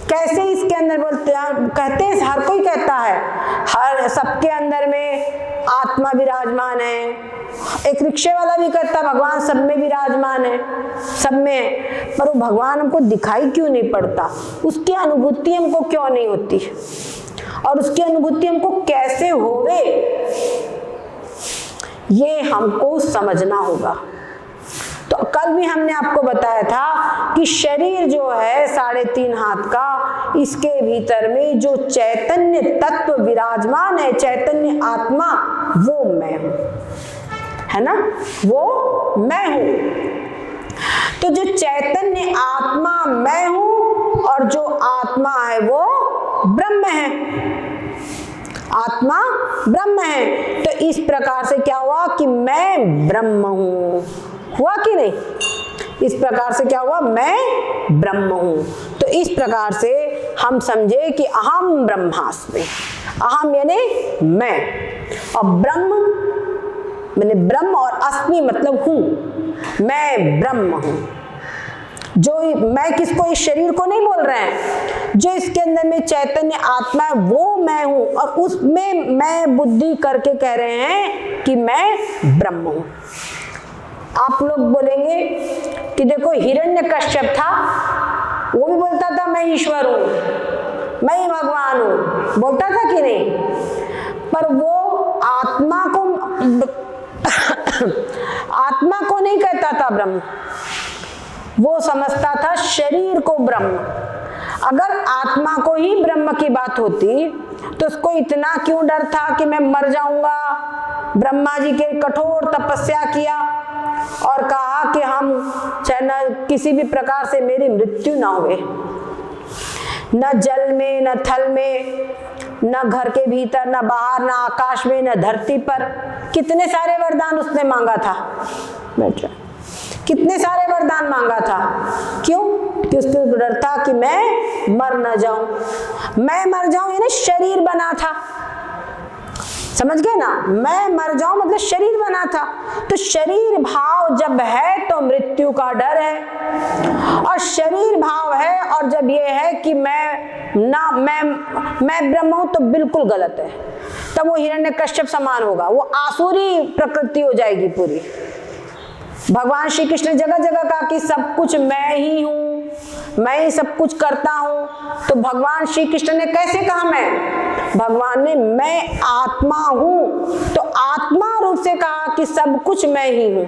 कैसे इसके अंदर बोलते हैं, कहते हैं हर कोई कहता है, हर सबके अंदर में आत्मा विराजमान है। एक रिक्शे वाला भी कहता है भगवान सब में विराजमान है, सब में, पर वो भगवान हमको दिखाई क्यों नहीं पड़ता, उसकी अनुभूति हमको क्यों नहीं होती, और उसकी अनुभूति हमको कैसे होवे, ये हमको समझना होगा। तो कल भी हमने आपको बताया था कि शरीर जो है 3.5 हाथ का, इसके भीतर में जो चैतन्य तत्व विराजमान है, चैतन्य आत्मा, वो मैं हूं, है ना, वो मैं हूं। तो जो चैतन्य आत्मा मैं हूं और जो आत्मा है वो ब्रह्म है, आत्मा ब्रह्म है। तो इस प्रकार से क्या हुआ कि मैं ब्रह्म हूं, हुआ कि नहीं? इस प्रकार से क्या हुआ, मैं ब्रह्म हूं। तो इस प्रकार से हम समझे कि अहम ब्रह्मास्मि, अहम यानी मैं, और ब्रह्म मैंने ब्रह्म, और अस्मि मतलब हूं, मैं ब्रह्म हूं। जो मैं किसको, इस शरीर को नहीं बोल रहे हैं, जो इसके अंदर में चैतन्य आत्मा है वो मैं हूं, और उसमें मैं बुद्धि करके कह रहे हैं कि मैं ब्रह्म हूं। आप लोग बोलेंगे कि देखो हिरण्यकश्यप था, वो भी बोलता था मैं ईश्वर हूं, मैं ही भगवान हूं, बोलता था कि नहीं? पर वो आत्मा को आत्मा को नहीं कहता था ब्रह्म, वो समझता था शरीर को ब्रह्म। अगर आत्मा को ही ब्रह्म की बात होती तो उसको इतना क्यों डर था कि मैं मर जाऊंगा। ब्रह्मा जी के कठोर तपस्या किया और कहा कि हम चाहे न किसी भी प्रकार से मेरी मृत्यु ना होवे, न जल में, न थल में, न घर के भीतर, न बाहर, न आकाश में, न धरती पर। कितने सारे वरदान उसने मांगा था, कितने सारे वरदान मांगा था। क्यों? कि उसको डर था कि मैं मर न जाऊं। मैं मर जाऊं यानी शरीर बना था, समझ गए ना? मैं मर जाऊं मतलब शरीर बना था। तो शरीर भाव जब है तो मृत्यु का डर है, और शरीर भाव है और जब ये है कि मैं ब्रह्म हूं तो बिल्कुल गलत है। तब वो हिरण्यकश्यप समान होगा, वो आसुरी प्रकृति हो जाएगी पूरी। भगवान श्री कृष्ण ने जगह जगह कहा कि सब कुछ मैं ही हूं, मैं ही सब कुछ करता हूं। तो भगवान श्री कृष्ण ने कैसे कहा मैं? भगवान ने मैं आत्मा हूं, तो आत्मा रूप से कहा कि सब कुछ मैं ही हूं।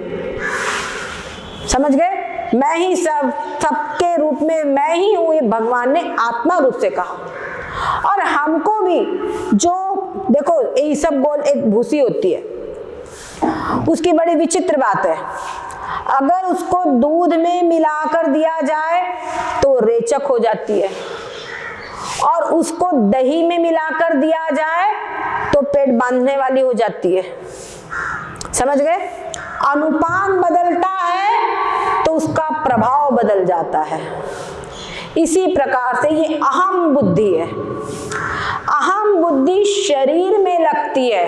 समझ गए? मैं ही सबके रूप में मैं ही हूं, ये भगवान ने आत्मा रूप से कहा। और हमको भी जो देखो ये सब गोल एक भूसी होती है, उसकी बड़ी विचित्र बात है। अगर उसको दूध में मिलाकर दिया जाए तो रेचक हो जाती है, और उसको दही में मिलाकर दिया जाए तो पेट बांधने वाली हो जाती है। समझ गए? अनुपान बदलता है तो उसका प्रभाव बदल जाता है। इसी प्रकार से ये अहम बुद्धि है। अहम बुद्धि शरीर में लगती है,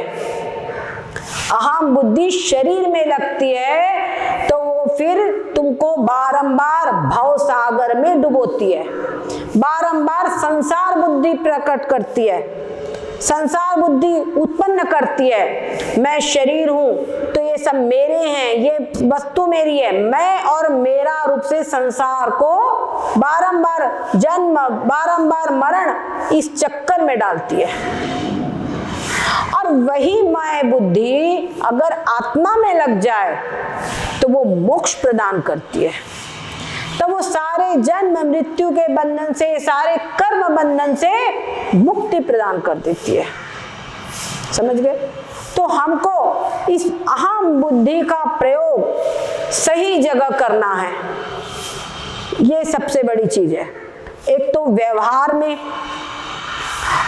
अहम बुद्धि शरीर में लगती है तो वो फिर तुमको बारंबार भव सागर में डुबोती है, बारंबार संसार बुद्धि प्रकट करती है, संसार बुद्धि उत्पन्न करती है। मैं शरीर हूं तो ये सब मेरे हैं, ये वस्तु मेरी है, मैं और मेरा रूप से संसार को बारंबार जन्म, बारंबार मरण इस चक्कर में डालती है। और वही मैं बुद्धि अगर आत्मा में लग जाए तो वो मोक्ष प्रदान करती है। तो वो सारे जन्म मृत्यु के बंधन से, सारे कर्म बंधन से मुक्ति प्रदान कर देती है। समझ गए? तो हमको इस अहम बुद्धि का प्रयोग सही जगह करना है, ये सबसे बड़ी चीज है। एक तो व्यवहार में,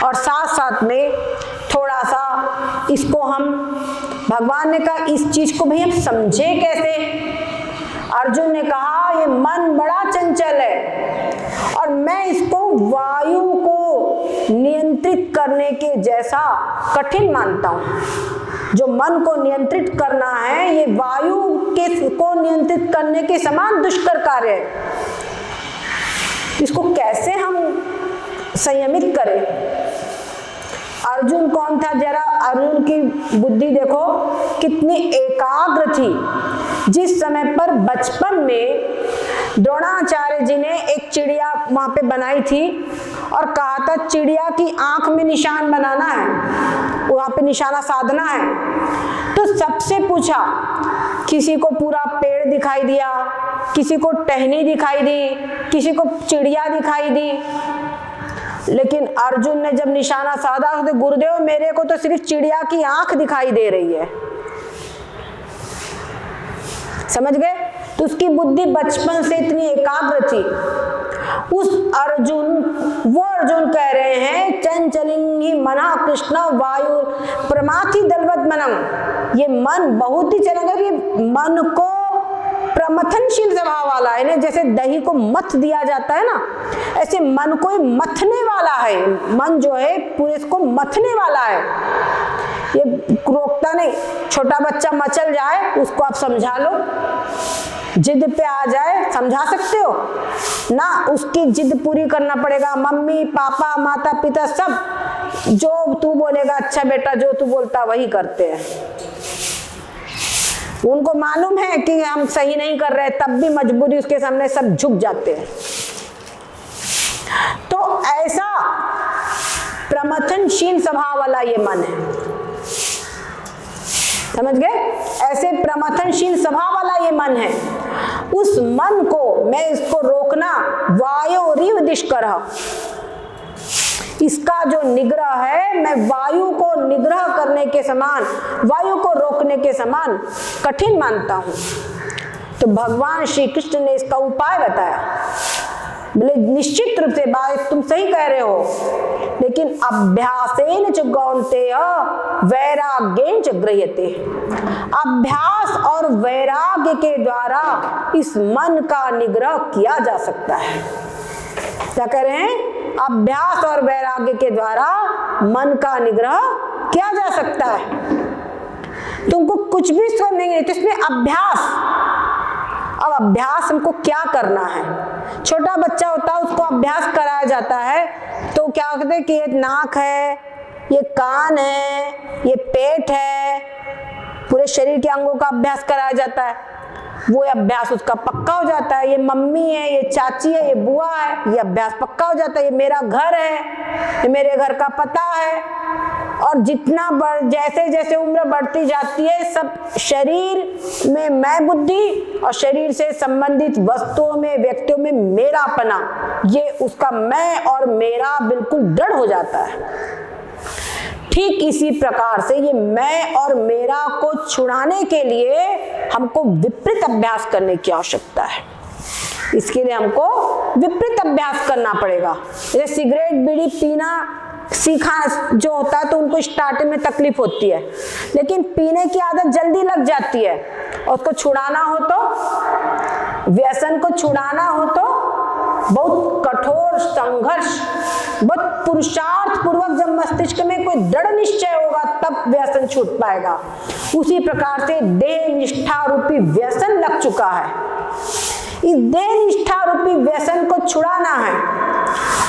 और साथ साथ में थोड़ा सा इसको हम, भगवान ने कहा इस चीज को भाई हम समझे कैसे। अर्जुन ने कहा ये मन बड़ा चंचल है और मैं इसको वायु को नियंत्रित करने के जैसा कठिन मानता हूं। जो मन को नियंत्रित करना है ये वायु को नियंत्रित करने के समान दुष्कर कार्य है। इसको कैसे हम संयमित करे। अर्जुन कौन था, जरा अर्जुन की बुद्धि देखो कितनी एकाग्र थी। जिस समय पर बचपन में द्रोणाचार्य जी ने एक चिड़िया वहां पे बनाई थी और कहा था चिड़िया की आंख में निशान बनाना है, वहां पे निशाना साधना है, तो सबसे पूछा, किसी को पूरा पेड़ दिखाई दिया, किसी को टहनी दिखाई दी, किसी को चिड़िया दिखाई दी, लेकिन अर्जुन ने जब निशाना साधा तो गुरुदेव मेरे को तो सिर्फ चिड़िया की आंख दिखाई दे रही है। समझ गए? तो उसकी बुद्धि बचपन से इतनी एकाग्र थी। वो अर्जुन कह रहे हैं चंचलिंगी मना कृष्ण वायु प्रमाथि दलवत मनम, ये मन बहुत ही चलेगा, ये मन को प्रमथनशील स्वभाव वाला है, जैसे दही को मथ दिया जाता है ना, ऐसे मन को मथने वाला है। मन जो है पूरे इसको मथने वाला है, ये रोकता नहीं। छोटा बच्चा मचल जाए उसको आप समझा लो, जिद पे आ जाए समझा सकते हो ना, उसकी जिद पूरी करना पड़ेगा। मम्मी पापा माता पिता सब जो तू बोलेगा अच्छा बेटा, जो तू बोलता वही करते हैं। उनको मालूम है कि हम सही नहीं कर रहे, तब भी मजबूरी उसके सामने सब झुक जाते हैं। तो ऐसा प्रमथनशील स्वभाव वाला ये मन है, समझ गए? ऐसे प्रमथनशील स्वभाव वाला ये मन है। उस मन को मैं इसको रोकना, वायोरिव दुष्करः, इसका जो निग्रह है मैं वायु को निग्रह करने के समान, वायु को रोकने के समान कठिन मानता हूं। तो भगवान श्री कृष्ण ने इसका उपाय बताया। बोले निश्चित रूप से बात तुम सही कह रहे हो, लेकिन अभ्यासेन च कौन्तेय वैराग्येन च गृह्यते, अभ्यास और वैराग्य के द्वारा इस मन का निग्रह किया जा सकता है। क्या कह रहे हैं? अभ्यास और वैराग्य के द्वारा मन का निग्रह किया जा सकता है। तुमको कुछ भी समझ नहीं, तो इसमें अभ्यास, अब अभ्यास हमको क्या करना है? छोटा बच्चा होता है उसको अभ्यास कराया जाता है, तो क्या कहते हैं कि ये नाक है, ये कान है, ये पेट है, पूरे शरीर के अंगों का अभ्यास कराया जाता है। वो अभ्यास उसका पक्का हो जाता है। ये मम्मी है, ये चाची है, ये बुआ है, ये अभ्यास पक्का हो जाता है। ये मेरा घर है, ये मेरे घर का पता है। और जितना जैसे जैसे उम्र बढ़ती जाती है, सब शरीर में मैं बुद्धि और शरीर से संबंधित वस्तुओं में, व्यक्तियों में मेरापना, ये उसका मैं और मेरा बिल्कुल दृढ़ हो जाता है। ठीक इसी प्रकार से ये मैं और मेरा को छुड़ाने के लिए हमको विपरीत अभ्यास करने की आवश्यकता है। इसके लिए हमको विपरीत अभ्यास करना पड़ेगा। जैसे सिगरेट बीड़ी पीना सीखा जो होता है तो उनको स्टार्टिंग में तकलीफ होती है, लेकिन पीने की आदत जल्दी लग जाती है। और उसको छुड़ाना हो तो, व्यसन को छुड़ाना हो तो बहुत कठोर संघर्ष, बहुत पुरुषार्थ पूर्वक जब मस्तिष्क में कोई दृढ़ निश्चय होगा तब व्यसन छूट पाएगा। उसी प्रकार से देह निष्ठा रूपी व्यसन लग चुका है। इस देह निष्ठा रूपी व्यसन को छुड़ाना है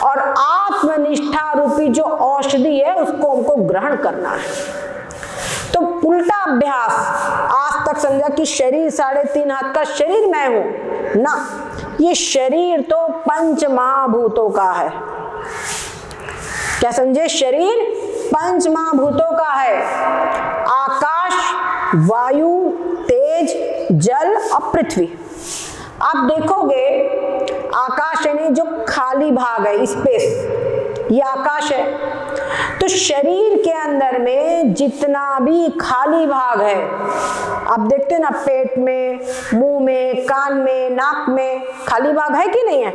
और आत्मनिष्ठा रूपी जो औषधि है उसको हमको ग्रहण करना है। तो उल्टा अभ्यास, आज तक समझा कि शरीर 3.5 हाथ का शरीर मैं हूं ना, ये शरीर तो पंच महाभूतों का है। क्या समझे? शरीर पंच महाभूतों का है, आकाश, वायु, तेज, जल और पृथ्वी। आप देखोगे आकाश यानी जो खाली भाग है, स्पेस, ये आकाश है। तो शरीर के अंदर में जितना भी खाली भाग है, आप देखते हैं ना, पेट में, मुंह में, कान में, नाक में खाली भाग है कि नहीं है?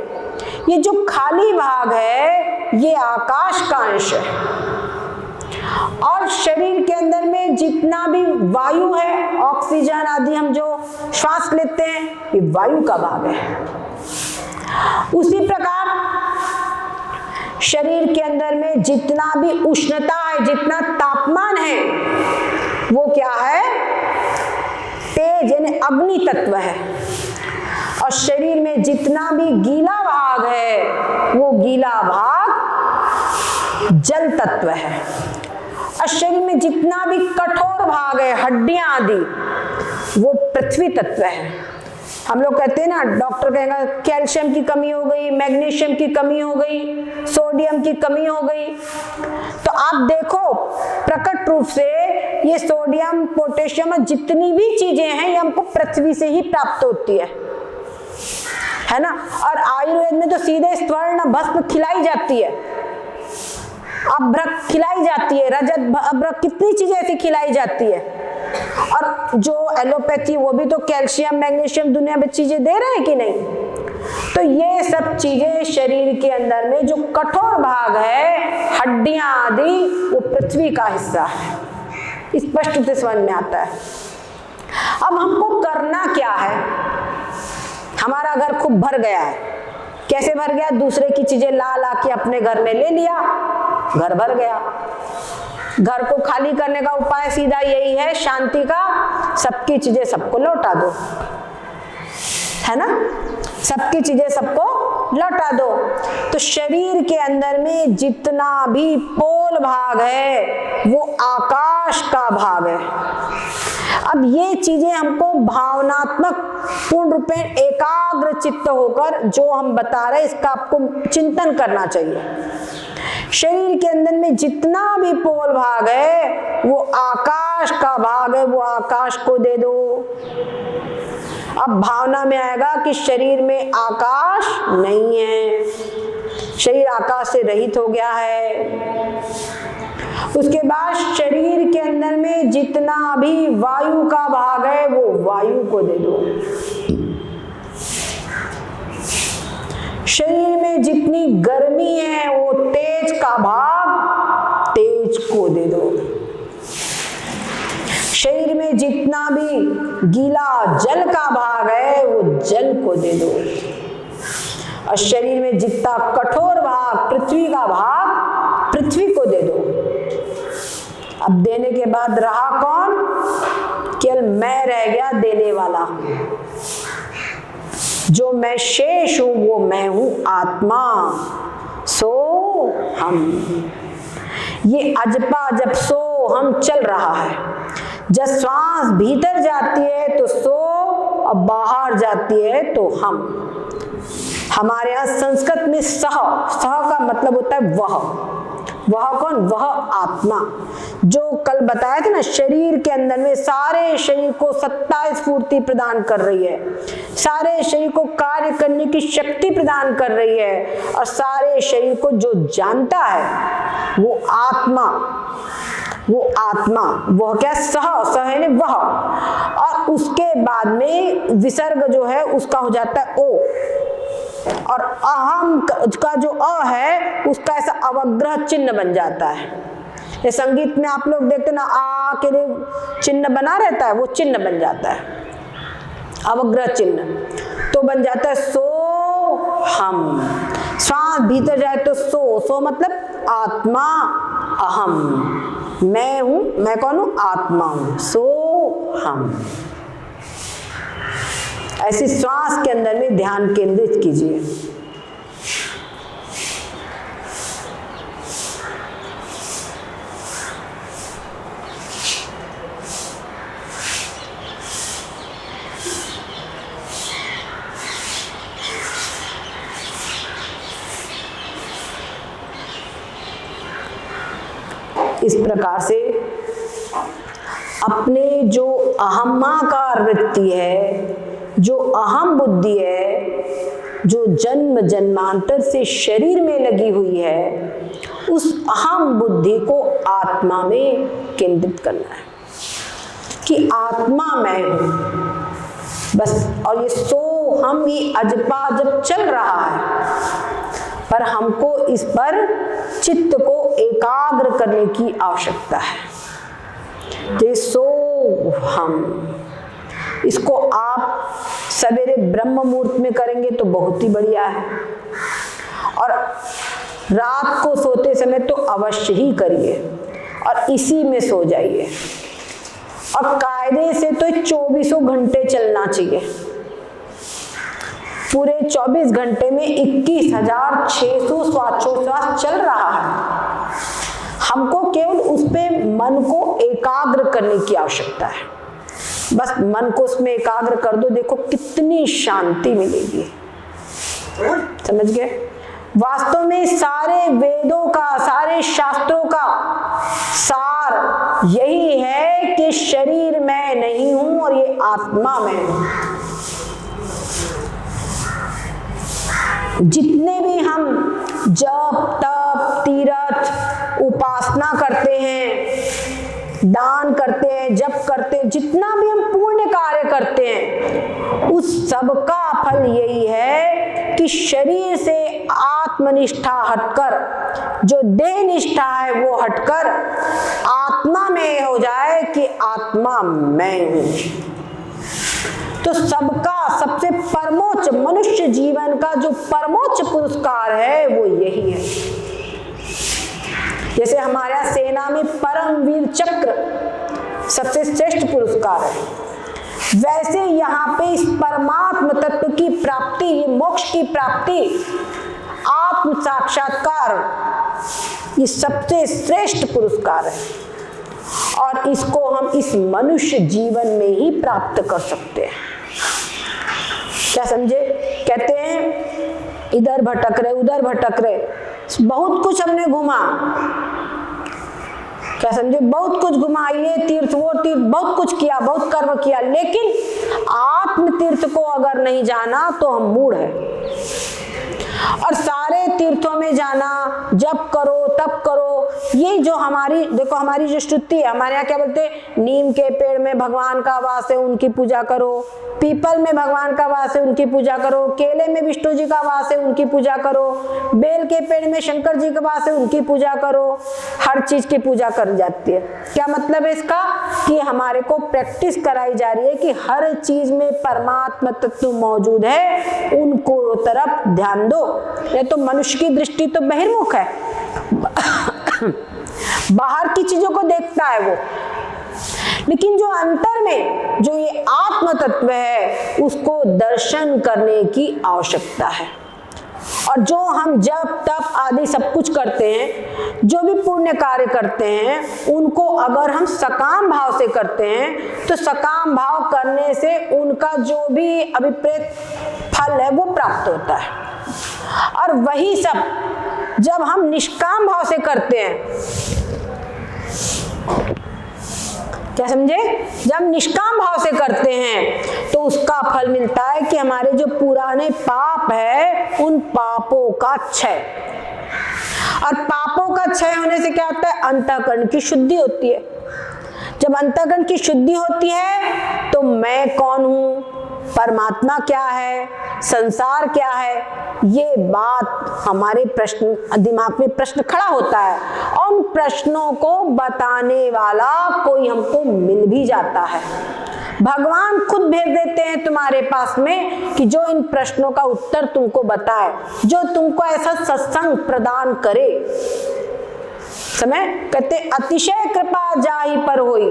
ये जो खाली भाग है ये आकाश का अंश है। और शरीर के अंदर में जितना भी वायु है, ऑक्सीजन आदि हम जो श्वास लेते हैं, ये वायु का भाग है। उसी प्रकार शरीर के अंदर में जितना भी उष्णता है, जितना तापमान है, वो क्या है? तेज यानी अग्नि तत्व है। और शरीर में जितना भी गीला भाग है, वो गीला भाग जल तत्व है। और शरीर में जितना भी कठोर भाग है, हड्डियां आदि, वो पृथ्वी तत्व है। हम लोग कहते हैं ना, डॉक्टर कहेगा कैल्शियम की कमी हो गई, मैग्नीशियम की कमी हो गई, सोडियम की कमी हो गई, तो आप देखो प्रकट रूप से ये सोडियम, पोटेशियम और जितनी भी चीजें हैं ये हमको पृथ्वी से ही प्राप्त होती है ना। और आयुर्वेद में तो सीधे स्वर्ण भस्म खिलाई जाती है, अभ्रक खिलाई जाती है, रजत अभ्रक, कितनी चीजें ऐसी खिलाई जाती है। और जो एलोपैथी, वो भी तो कैल्शियम, मैग्नीशियम, दुनिया में चीजें दे रहे हैं कि नहीं। तो ये सब चीजें शरीर के अंदर में जो कठोर भाग है, हड्डियां आदि, वो पृथ्वी का हिस्सा है। स्पष्ट रूप से समझ में आता है। अब हमको करना क्या है? हमारा घर खूब भर गया है। कैसे भर गया? दूसरे की चीजें ला ला के अपने घर में ले लिया, घर भर गया। घर को खाली करने का उपाय सीधा यही है, शांति का, सबकी चीजें सबको लौटा दो, है ना। सबकी चीजें सबको लौटा दो। तो शरीर के अंदर में जितना भी पोल भाग है वो आकाश का भाग है। अब ये चीजें हमको भावनात्मक पूर्ण रूप में एकाग्र चित्त होकर जो हम बता रहे हैं इसका आपको चिंतन करना चाहिए। शरीर के अंदर में जितना भी पोल भाग है वो आकाश का भाग है, वो आकाश को दे दो। अब भावना में आएगा कि शरीर में आकाश नहीं है, शरीर आकाश से रहित हो गया है। उसके बाद शरीर के अंदर में जितना भी वायु का भाग है वो वायु को दे दो। शरीर में जितनी गर्मी है वो तेज का भाग तेज को दे दो। शरीर में जितना भी गीला जल का भाग है वो जल को दे दो। और शरीर में जितना कठोर भाग पृथ्वी का भाग पृथ्वी को दे दो। अब देने के बाद रहा कौन? केवल मैं रह गया देने वाला। जो मैं शेष हूं वो मैं हूं आत्मा, सो हम। ये अजपा जब सो हम चल रहा है। जब श्वास भीतर जाती है तो सो और बाहर जाती है तो हम। हमारे यहाँ संस्कृत में सह का मतलब होता है वह कौन? वह आत्मा। जो कल बताया था ना, शरीर के अंदर में सारे शरीर को सत्ता स्फूर्ति प्रदान कर रही है, सारे शरीर को कार्य करने की शक्ति प्रदान कर रही है, और सारे शरीर को जो जानता है वो आत्मा। वह क्या? सह है वह। और उसके बाद में विसर्ग जो है उसका हो जाता है ओ, और अहम का जो अ है उसका ऐसा अवग्रह चिन्ह बन जाता है। ये संगीत में आप लोग देखते ना, आ के लिए चिन्ह बना रहता है, वो चिन्ह बन जाता है, अवग्रह चिन्ह तो बन जाता है सो हम। श्वास भीतर जाए तो सो मतलब आत्मा, अहम, मैं हूं, मैं कौन हूं? आत्मा हूं, सो हम। ऐसी श्वास के अंदर में ध्यान केंद्रित कीजिए। इस प्रकार से अपने जो अहमाकार वृत्ति है, जो अहम बुद्धि है, जो जन्म जन्मांतर से शरीर में लगी हुई है, उस अहम बुद्धि को आत्मा में केंद्रित करना है कि आत्मा मैं हूं बस। और ये सो हम ही अजपा जब चल रहा है, पर हमको इस पर चित्त को एकाग्र करने की आवश्यकता है। तो सो हम, इसको आप सवेरे ब्रह्म मुहूर्त में करेंगे तो बहुत ही बढ़िया है, और रात को सोते समय तो अवश्य ही करिए और इसी में सो जाइए। और कायदे से तो 24 घंटे चलना चाहिए। पूरे 24 घंटे में 21,600 श्वासोच्छ्वास चल रहा है। हमको केवल उस पे मन को एकाग्र करने की आवश्यकता है। बस मन को उसमें एकाग्र कर दो, देखो कितनी शांति मिलेगी। समझ गए? वास्तव में सारे वेदों का, सारे शास्त्रों का सार यही है कि शरीर मैं नहीं हूं और ये आत्मा मैं हूं। जितने भी हम जप तप तीर्थ उपासना करते हैं, दान करते हैं, जप करते हैं, जितना भी हम पुण्य कार्य करते हैं, उस सब का फल यही है कि शरीर से आत्मनिष्ठा हटकर, जो देह निष्ठा है वो हटकर आत्मा में हो जाए कि आत्मा मैं हूं। तो सबका सबसे परमोच्च, मनुष्य जीवन का जो परमोच्च पुरस्कार है वो यही है। जैसे हमारे यहाँ सेना में परमवीर चक्र सबसे श्रेष्ठ पुरस्कार है, वैसे यहाँ पे इस परमात्म तत्व की प्राप्ति, ये मोक्ष की प्राप्ति, आत्म साक्षात्कार, ये सबसे श्रेष्ठ पुरस्कार है और इसको हम इस मनुष्य जीवन में ही प्राप्त कर सकते हैं। क्या समझे? कहते हैं इधर भटक रहे उधर भटक रहे, बहुत कुछ हमने घुमा, क्या समझे? बहुत कुछ घुमा, ये तीर्थ वो तीर्थ, बहुत कुछ किया, बहुत कर्म किया, लेकिन आत्म तीर्थ को अगर नहीं जाना तो हम मूढ़ हैं। और सारे तीर्थों में जाना, जप करो तप करो, ये जो हमारी, देखो हमारी जो श्रुति है, हमारे यहाँ क्या बोलते हैं, नीम के पेड़ में भगवान का वास है उनकी पूजा करो, पीपल में भगवान का वास है उनकी पूजा करो, केले में विष्णु जी का वास है उनकी पूजा करो, बेल के पेड़ में शंकर जी का वास है उनकी पूजा करो। हर चीज की पूजा कर जाती है। क्या मतलब है इसका? कि हमारे को प्रैक्टिस कराई जा रही है कि हर चीज में परमात्मा तत्व मौजूद है, उनको तरफ ध्यान दो। ये तो मनुष्य की दृष्टि तो बहिर्मुख है, बाहर की चीजों को देखता है वो, लेकिन जो अंतर में जो ये आत्म तत्व है उसको दर्शन करने की आवश्यकता है। और जो हम जप तप आदि सब कुछ करते हैं, जो भी पुण्य कार्य करते हैं, उनको अगर हम सकाम भाव से करते हैं तो सकाम भाव करने से उनका जो भी अभिप्रेत फल है वो प्राप्त होता है। और वही सब जब हम निष्काम भाव से करते हैं, क्या समझे? जब निष्काम भाव से करते हैं तो उसका फल मिलता है कि हमारे जो पुराने पाप है उन पापों का क्षय। और पापों का क्षय होने से क्या होता है? अंतःकरण की शुद्धि होती है। जब अंतःकरण की शुद्धि होती है तो मैं कौन हूं, परमात्मा क्या है, संसार क्या है, ये बात हमारे प्रश्न दिमाग में प्रश्न खड़ा होता है और उन प्रश्नों को बताने वाला कोई हमको मिल भी जाता है। भगवान खुद भेज देते हैं तुम्हारे पास में कि जो इन प्रश्नों का उत्तर तुमको बताए, जो तुमको ऐसा सत्संग प्रदान करे। समय कहते अतिशय कृपा जाहि पर होई,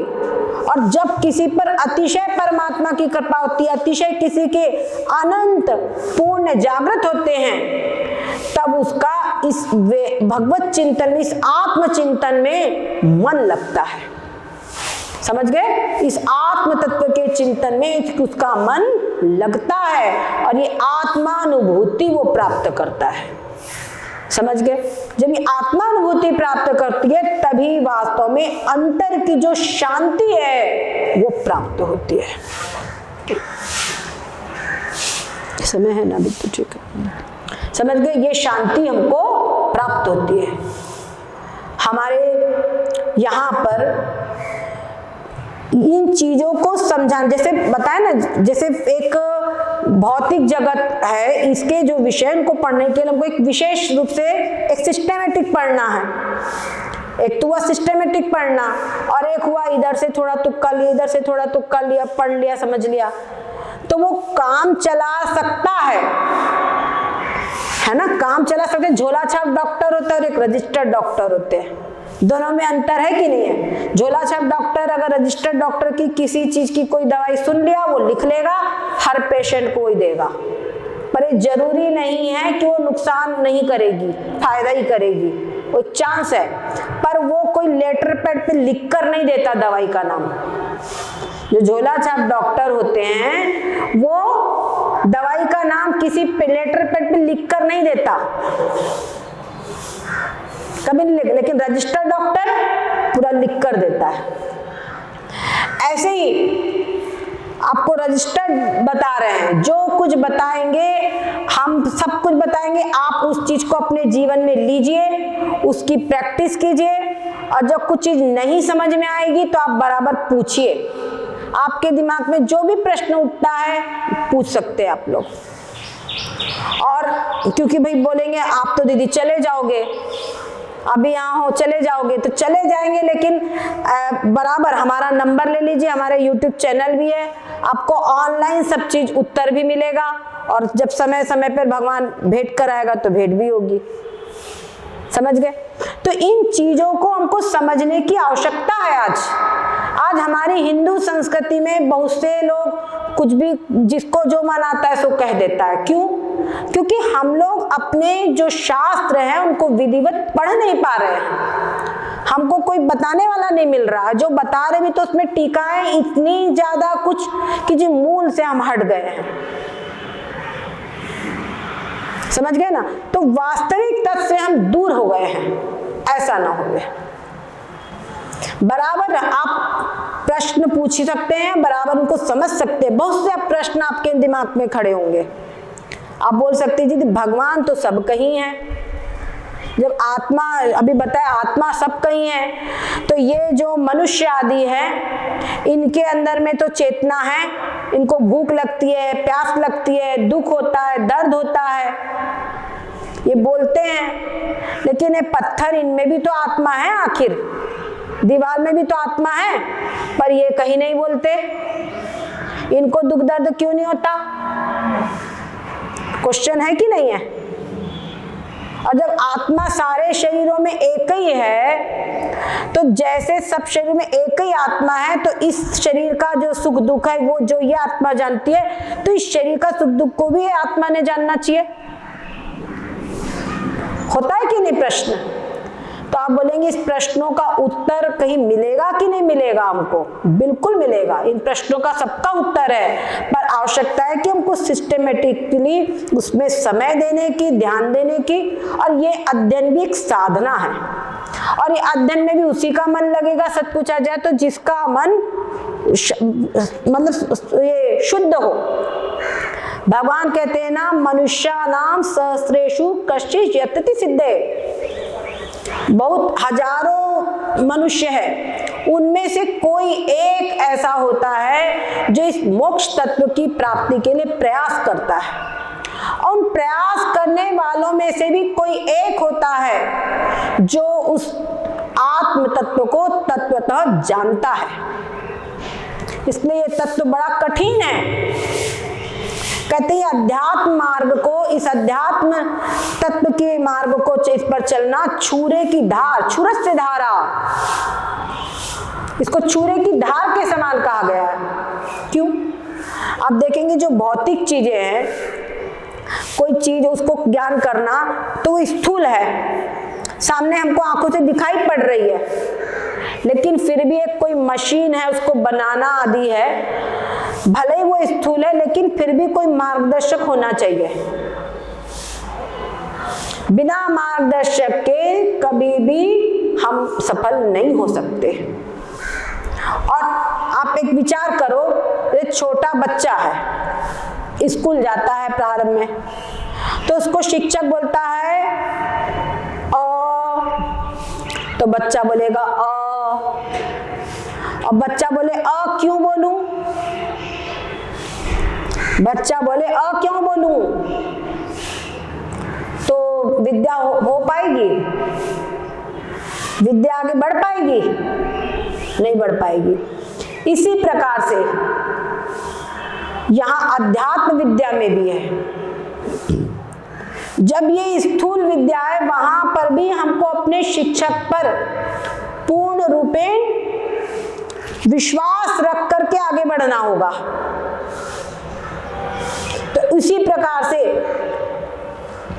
और जब किसी पर अतिशय परमात्मा की कृपा होती है, अतिशय किसी के अनंत पूर्ण जागृत होते हैं, तब उसका इस भगवत चिंतन में, इस आत्म चिंतन में मन लगता है। समझ गए? इस आत्म तत्व के चिंतन में उसका मन लगता है और ये आत्मानुभूति वो प्राप्त करता है। समझ गए? जब ये आत्मानुभूति प्राप्त करती है तभी वास्तव में अंतर की जो शांति है वो प्राप्त होती है। समय है ना अभी तो ठीक है। समझ गए? ये शांति हमको प्राप्त होती है। हमारे यहाँ पर इन चीजों को समझाना, जैसे बताया ना, जैसे एक भौतिक जगत है, इसके जो विषय को पढ़ने के लिए हमको एक विशेष रूप से एक सिस्टेमेटिक पढ़ना है। एक तो हुआ सिस्टेमेटिक पढ़ना और एक हुआ इधर से थोड़ा तुक्का लिया, इधर से थोड़ा तुक्का लिया, पढ़ लिया, समझ लिया, तो वो काम चला सकता है ना, काम चला सकते। झोला छाप डॉक्टर होता है और एक रजिस्टर्ड डॉक्टर होते हैं, दोनों में अंतर है कि नहीं है? झोला छाप डॉक्टर अगर रजिस्टर्ड डॉक्टर की किसी चीज की कोई दवाई सुन लिया वो लिख लेगा, हर पेशेंट को ही देगा, पर ये जरूरी नहीं है कि वो नुकसान नहीं करेगी, फायदा ही करेगी। वो चांस है, पर वो कोई लेटर पैड पे लिख कर नहीं देता दवाई का नाम। जो झोला छाप डॉक्टर होते हैं वो दवाई का नाम किसी लेटर पैड पे लिख कर नहीं देता, कभी नहीं लिख, लेकिन रजिस्टर्ड डॉक्टर पूरा लिख कर देता है। ऐसे ही आपको रजिस्टर्ड बता रहे हैं, जो कुछ बताएंगे हम सब कुछ बताएंगे, आप उस चीज को अपने जीवन में लीजिए, उसकी प्रैक्टिस कीजिए, और जब कुछ चीज नहीं समझ में आएगी तो आप बराबर पूछिए। आपके दिमाग में जो भी प्रश्न उठता है पूछ सकते हैं आप लोग। और क्योंकि भाई बोलेंगे आप तो दीदी चले जाओगे, अभी यहाँ हो चले जाओगे, तो चले जाएंगे, लेकिन बराबर हमारा नंबर ले लीजिए, हमारे YouTube चैनल भी है, आपको ऑनलाइन सब चीज उत्तर भी मिलेगा, और जब समय समय पर भगवान भेंट कराएगा तो भेंट भी होगी। समझ गए? तो इन चीजों को हमको समझने की आवश्यकता है। आज हमारी हिंदू संस्कृति में बहुत से लोग कुछ भी जिसको जो मन आता है सो कह देता है। क्यों? क्योंकि हम लोग अपने जो शास्त्र हैं उनको विधिवत पढ़ नहीं पा रहे हैं। हमको कोई बताने वाला नहीं मिल रहा, जो बता रहे भी तो उसमें टीकाएं इतनी ज्यादा कुछ कि जो मूल से हम हट गए हैं। समझ गए ना? तो वास्तविक तत्व से हम दूर हो गए हैं, ऐसा ना हो। बराबर आप प्रश्न पूछ सकते हैं, बराबर उनको समझ सकते हैं। बहुत से प्रश्न आपके दिमाग में खड़े होंगे, आप बोल सकते हैं जी भगवान तो सब कहीं है, जब आत्मा अभी बताया आत्मा सब कहीं है, तो ये जो मनुष्य आदि है इनके अंदर में तो चेतना है, इनको भूख लगती है, प्यास लगती है, दुख होता है, दर्द होता है, ये बोलते हैं। लेकिन ये पत्थर, इनमें भी तो आत्मा है, आखिर दीवार में भी तो आत्मा है, पर ये कहीं नहीं बोलते। इनको दुख दर्द क्यों नहीं होता? क्वेश्चन है कि नहीं है? और जब आत्मा सारे शरीरों में एक ही है, तो जैसे सब शरीर में एक ही आत्मा है, तो इस शरीर का जो सुख दुख है वो जो ये आत्मा जानती है, तो इस शरीर का सुख दुख को भी ये आत्मा ने जानना चाहिए। होता है कि नहीं प्रश्न? तो आप बोलेंगे इस प्रश्नों का उत्तर कहीं मिलेगा कि नहीं मिलेगा? हमको बिल्कुल मिलेगा, इन प्रश्नों का सबका उत्तर है, पर आवश्यकता है कि हमको सिस्टेमेटिकली उसमें समय देने की, ध्यान देने की, और ये अध्ययन भी एक साधना है। और ये अध्ययन में भी उसी का मन लगेगा, सच पूछा जाए तो जिसका मन मतलब ये शुद्ध हो। भगवान कहते हैं ना, मनुष्यानाम सहस्रेषु कश्चित् यतति सिद्धे। बहुत हजारों मनुष्य है, उनमें से कोई एक ऐसा होता है जो इस मोक्ष तत्व की प्राप्ति के लिए प्रयास करता है। और उन प्रयास करने वालों में से भी कोई एक होता है जो उस आत्म तत्व को तत्वतः जानता है। इसलिए ये तत्व बड़ा कठिन है। कहते हैं अध्यात्म मार्ग को, इस अध्यात्म तत्व के मार्ग को इस पर चलना छुरे की धार, छुरस से धारा, इसको छुरे की धार के समान कहा गया है। क्यों? आप देखेंगे जो भौतिक चीजें हैं, कोई चीज उसको ज्ञान करना तो वो स्थूल है, सामने हमको आंखों से दिखाई पड़ रही है, लेकिन फिर भी एक कोई मशीन है, उसको बनाना आदि है, भले ही वो स्थूल है, लेकिन फिर भी कोई मार्गदर्शक होना चाहिए। बिना मार्गदर्शक के कभी भी हम सफल नहीं हो सकते। और आप एक विचार करो, एक छोटा बच्चा है, स्कूल जाता है प्रारंभ में, तो उसको शिक्षक बोलता है तो बच्चा बोलेगा और बच्चा बोले क्यों बोलूं? बच्चा बोले क्यों बोलूं? तो विद्या हो पाएगी? विद्या आगे बढ़ पाएगी? नहीं बढ़ पाएगी। इसी प्रकार से यहाँ अध्यात्म विद्या में भी है। जब ये स्थूल विद्या है, वहां पर भी हमको अपने शिक्षक पर पूर्ण रूपेण विश्वास रख करके आगे बढ़ना होगा। तो इसी प्रकार से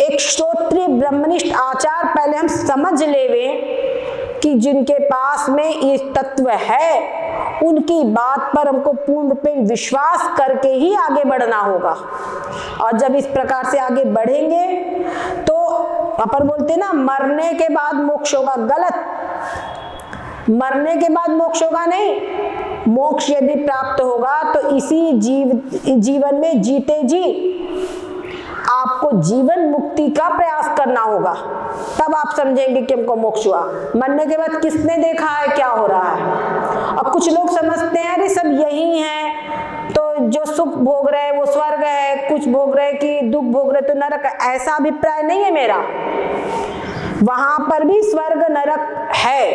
एक श्रोत्रिय ब्रह्मनिष्ठ आचार पहले हम समझ लेवे कि जिनके पास में ये तत्व है उनकी बात पर हमको पूर्ण रूप में विश्वास करके ही आगे बढ़ना होगा। और जब इस प्रकार से आगे बढ़ेंगे तो अपन बोलते हैं ना, मरने के बाद मोक्ष होगा। गलत, मरने के बाद मोक्ष होगा नहीं। मोक्ष यदि प्राप्त होगा तो इसी जीवन में जीते जी आपको जीवन मुक्ति का प्रयास करना होगा, तब आप समझेंगे कि हमको मोक्ष हुआ। मरने के बाद किसने देखा है क्या हो रहा है। और कुछ लोग समझते हैं अरे सब यही है, तो जो सुख भोग रहे वो स्वर्ग है, कुछ भोग रहे कि दुख भोग रहे तो नरक है। ऐसा अभिप्राय नहीं है मेरा। वहां पर भी स्वर्ग नरक है,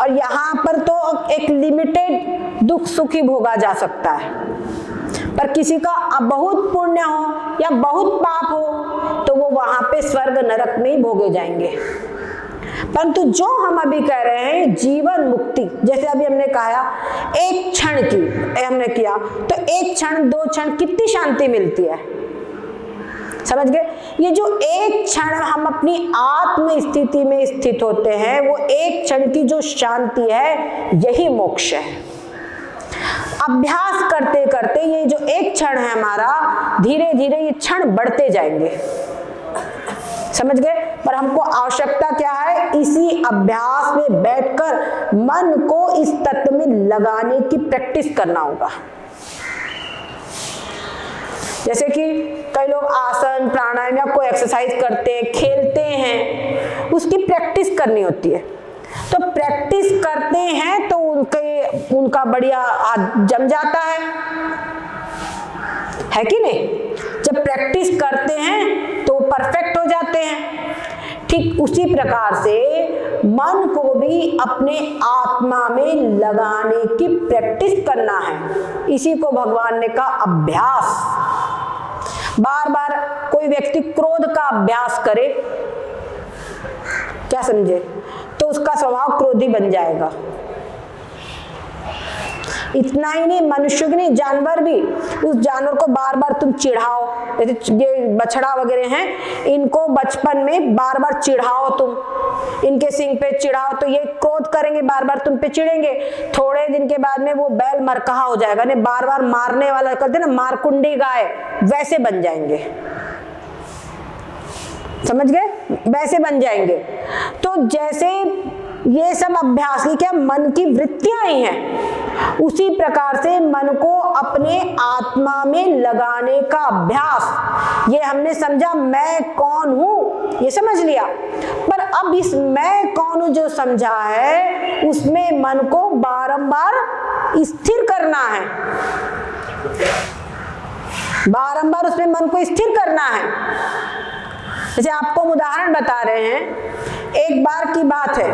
और यहाँ पर तो एक लिमिटेड दुख सुख ही भोगा जा सकता है। पर किसी का बहुत पुण्य हो या बहुत पाप हो तो वो वहां पे स्वर्ग नरक में ही भोगे जाएंगे। परंतु जो हम अभी कह रहे हैं जीवन मुक्ति, जैसे अभी हमने कहा एक क्षण की हमने किया, तो एक क्षण दो क्षण कितनी शांति मिलती है, समझ गए। ये जो एक क्षण हम अपनी आत्म स्थिति में स्थित होते हैं, वो एक क्षण की जो शांति है यही मोक्ष है। अभ्यास करते करते ये जो एक क्षण है हमारा, धीरे धीरे ये क्षण बढ़ते जाएंगे, समझ गए। पर हमको आवश्यकता क्या है, इसी अभ्यास में बैठकर मन को इस तत्व में लगाने की प्रैक्टिस करना होगा। जैसे कि कई लोग आसन प्राणायाम या कोई एक्सरसाइज करते हैं, खेलते हैं, उसकी प्रैक्टिस करनी होती है। तो प्रैक्टिस करते हैं तो उनका बढ़िया हाथ जम जाता है कि नहीं। जब प्रैक्टिस करते हैं तो परफेक्ट हो जाते हैं। ठीक उसी प्रकार से मन को भी अपने आत्मा में लगाने की प्रैक्टिस करना है। इसी को भगवान ने कहा अभ्यास। बार बार कोई व्यक्ति क्रोध का अभ्यास करे, क्या समझे, तो उसका स्वभाव क्रोधी बन जाएगा। इतना ही नहीं, मनुष्य की नहीं, जानवर भी, उस जानवर को बार बार तुम चिढ़ाओ, जैसे ये बछड़ा वगैरह हैं, इनको बचपन में बार बार चिढ़ाओ, तुम इनके सींग पे चिढ़ाओ तो ये क्रोध करेंगे, बार बार तुम पे चिढ़ेंगे। थोड़े दिन के बाद में वो बैल मरकहा हो जाएगा, नहीं बार बार मारने वाला करते ना, मारकुंडी गाय, वैसे बन जाएंगे, समझ गए, वैसे बन जाएंगे। तो जैसे ये सब अभ्यास की क्या मन की वृत्तियां ही हैं, उसी प्रकार से मन को अपने आत्मा में लगाने का अभ्यास। ये हमने समझा मैं कौन हूं, ये समझ लिया। पर अब इस मैं कौन हूं जो समझा है, उसमें मन को बारंबार स्थिर करना है, बारंबार उसमें मन को स्थिर करना है। जैसे आपको उदाहरण बता रहे हैं, एक बार की बात है,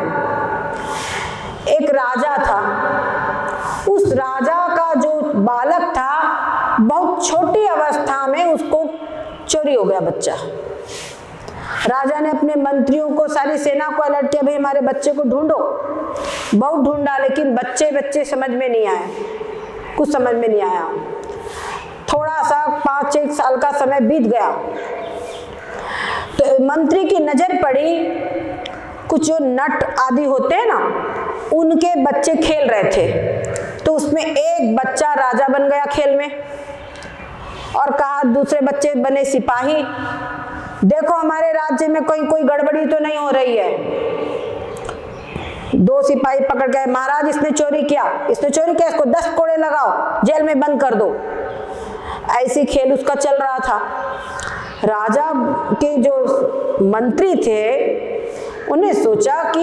एक राजा था। उस राजा का जो बालक था, बहुत छोटी अवस्था में उसको चोरी हो गया बच्चा। राजा ने अपने मंत्रियों को, सारी सेना को अलर्ट किया, भाई हमारे बच्चे को ढूंढो। बहुत ढूंढा लेकिन बच्चे समझ में नहीं आए, कुछ समझ में नहीं आया। थोड़ा सा 5-1 साल का समय बीत गया तो मंत्री की नजर पड़ी, कुछ जो नट आदि होते हैं ना, उनके बच्चे खेल रहे थे। तो उसमें एक बच्चा राजा बन गया खेल में, और कहा दूसरे बच्चे बने सिपाही, देखो हमारे राज्य में कोई गड़बड़ी तो नहीं हो रही है। 2 सिपाही पकड़ गए, महाराज इसने चोरी किया, इसको 10 कोड़े लगाओ, जेल में बंद कर दो। ऐसी खेल उसका चल रहा था। राजा के जो मंत्री थे उन्हें सोचा कि